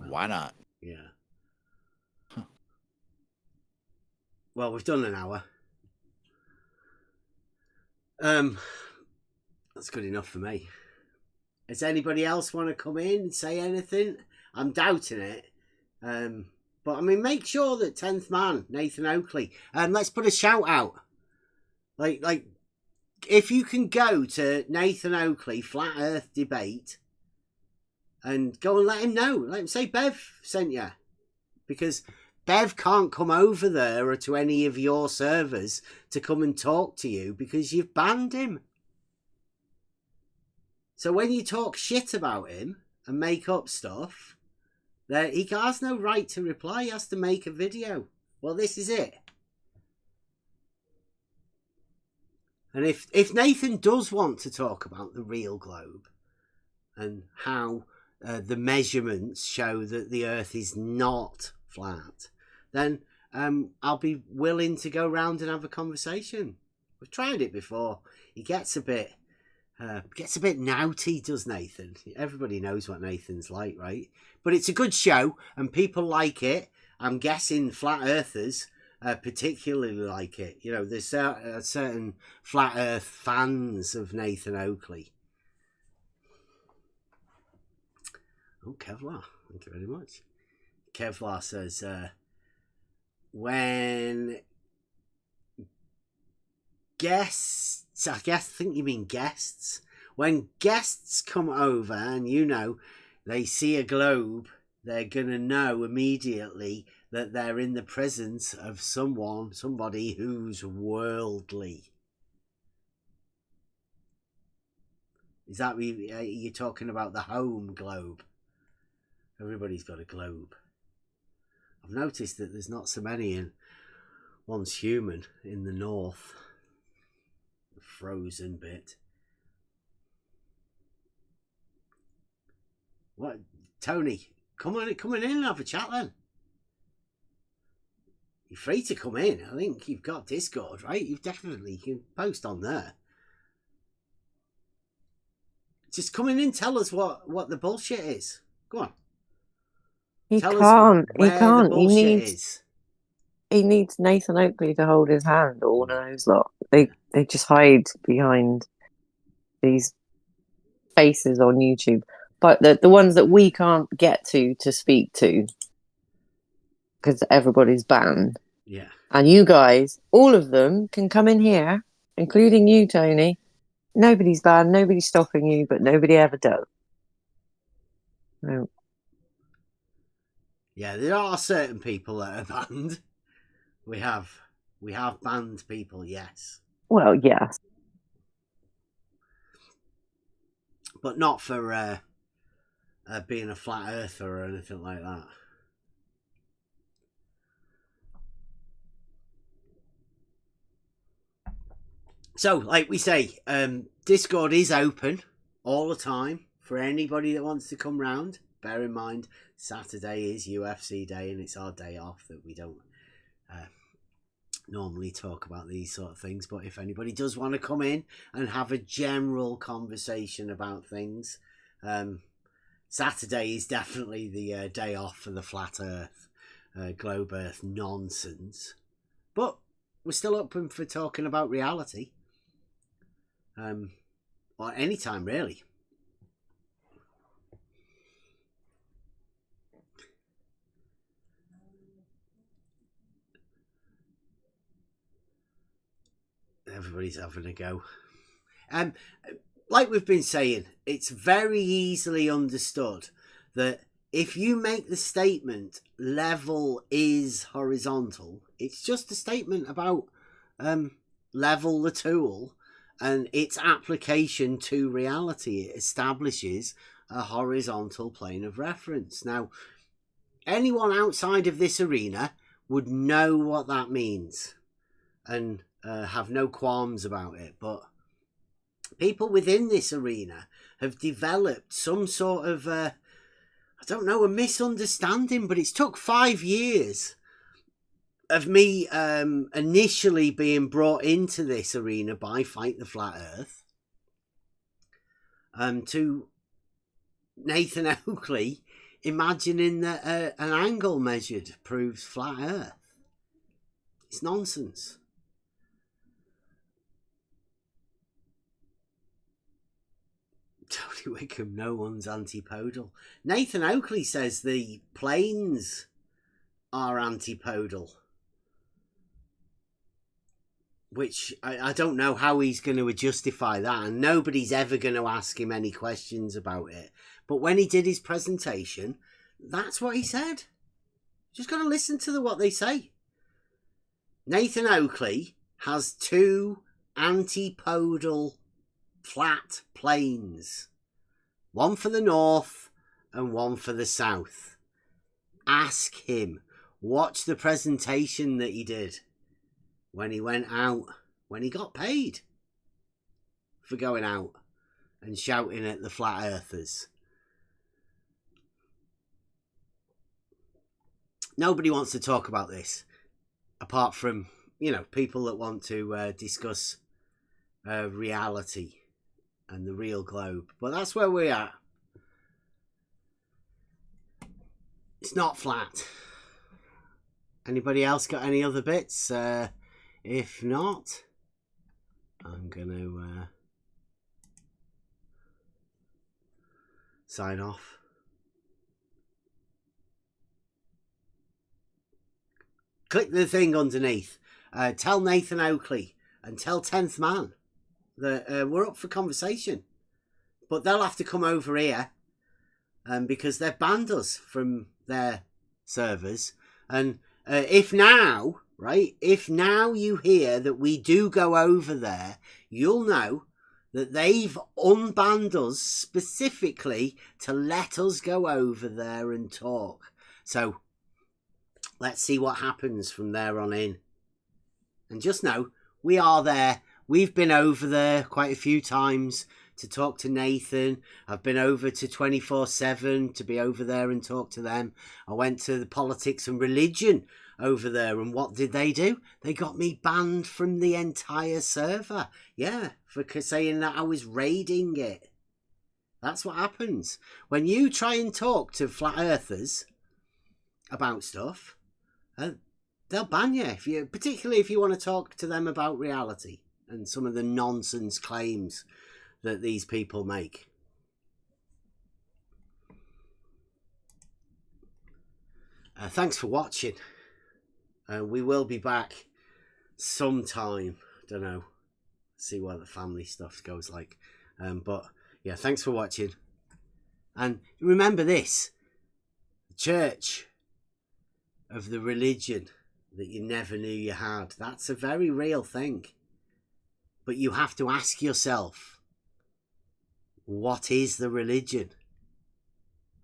Why not? Yeah. Huh. Well, we've done an hour. That's good enough for me. Does anybody else want to come in and say anything? I'm doubting it. But I mean, make sure that 10th man, Nathan Oakley, let's put a shout out. Like, if you can go to Nathan Oakley Flat Earth Debate and go and let him know. Let him say Bev sent you. Because Bev can't come over there or to any of your servers to come and talk to you because you've banned him. So when you talk shit about him and make up stuff, he has no right to reply. He has to make a video. Well, this is it. And if Nathan does want to talk about the real globe and how the measurements show that the Earth is not flat, then I'll be willing to go round and have a conversation. We've tried it before. He gets a bit naughty, does Nathan? Everybody knows what Nathan's like, right? But it's a good show and people like it. I'm guessing flat earthers particularly like it. You know, there's certain flat earth fans of Nathan Oakley. Oh, Kevlar, thank you very much. Kevlar says, when guests, I think you mean guests. When guests come over and, you know, they see a globe, they're going to know immediately that they're in the presence of somebody who's worldly. Is that you're talking about the home globe? Everybody's got a globe. I've noticed that there's not so many in Once Human in the north. The frozen bit. What, Tony? Come on in and have a chat then. you're free to come in. I think you've got Discord, right? You can post on there. Just come in and tell us what the bullshit is. Go on. He Tell us can't. He where the can't. bullshit is. He needs Nathan Oakley to hold his hand. All of those lot. They just hide behind these faces on YouTube. But the ones that we can't get to speak to, because everybody's banned. Yeah. And you guys, all of them, can come in here, including you, Tony. Nobody's banned, nobody's stopping you, but nobody ever does. No. Yeah, there are certain people that are banned. We have banned people, yes. Well, yes. But not for being a flat earther or anything like that. So, like we say, Discord is open all the time for anybody that wants to come round. Bear in mind, Saturday is UFC day and it's our day off, that we don't normally talk about these sort of things. But if anybody does want to come in and have a general conversation about things, Saturday is definitely the day off for the flat earth, globe earth nonsense. But we're still open for talking about reality. Or any time, really. Everybody's having a go. Like we've been saying, it's very easily understood that if you make the statement level is horizontal, it's just a statement about level the tool and its application to reality. It establishes a horizontal plane of reference. Now, anyone outside of this arena would know what that means and have no qualms about it. But people within this arena have developed some sort of, I don't know, a misunderstanding, but it's took 5 years of me initially being brought into this arena by Fight the Flat Earth to Nathan Oakley imagining that an angle measured proves flat Earth. It's nonsense. Tony Wickham, no one's antipodal. Nathan Oakley says the planes are antipodal. Which I don't know how he's going to justify that, and nobody's ever going to ask him any questions about it. But when he did his presentation, that's what he said. Just got to listen to what they say. Nathan Oakley has 2 antipodal flat planes. One for the north and one for the south. Ask him. Watch the presentation that he did when he went out, when he got paid for going out and shouting at the flat earthers. Nobody wants to talk about this apart from, people that want to discuss reality and the real globe. But that's where we're at. It's not flat. Anybody else got any other bits? If not, I'm going to sign off. Click the thing underneath. Tell Nathan Oakley and tell 10th Man that we're up for conversation. But they'll have to come over here because they've banned us from their servers. And if now you hear that we do go over there, you'll know that they've unbanned us specifically to let us go over there and talk. So let's see what happens from there on in. And just know, we are there. We've been over there quite a few times to talk to Nathan. I've been over to 24/7 to be over there and talk to them. I went to the politics and religion over there, and what did they do? They got me banned from the entire server. Yeah, for saying that I was raiding it. That's what happens when you try and talk to flat earthers about stuff. They'll ban you, particularly if you want to talk to them about reality and some of the nonsense claims that these people make. Thanks for watching. We will be back sometime. Don't know. See what the family stuff goes like. But yeah, thanks for watching. And remember this: the church of the religion that you never knew you had. That's a very real thing. But you have to ask yourself, what is the religion?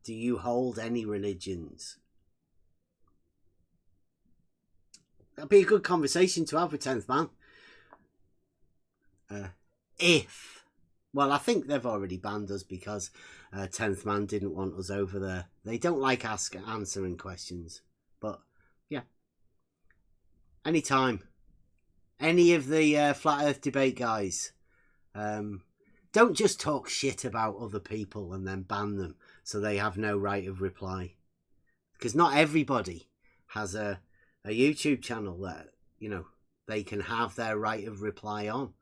Do you hold any religions? That'd be a good conversation to have with 10th Man. Well, I think they've already banned us because 10th Man didn't want us over there. They don't like answering questions. But, yeah. Anytime. Any of the Flat Earth Debate guys. Don't just talk shit about other people and then ban them so they have no right of reply. Because not everybody has a YouTube channel that, you know, they can have their right of reply on.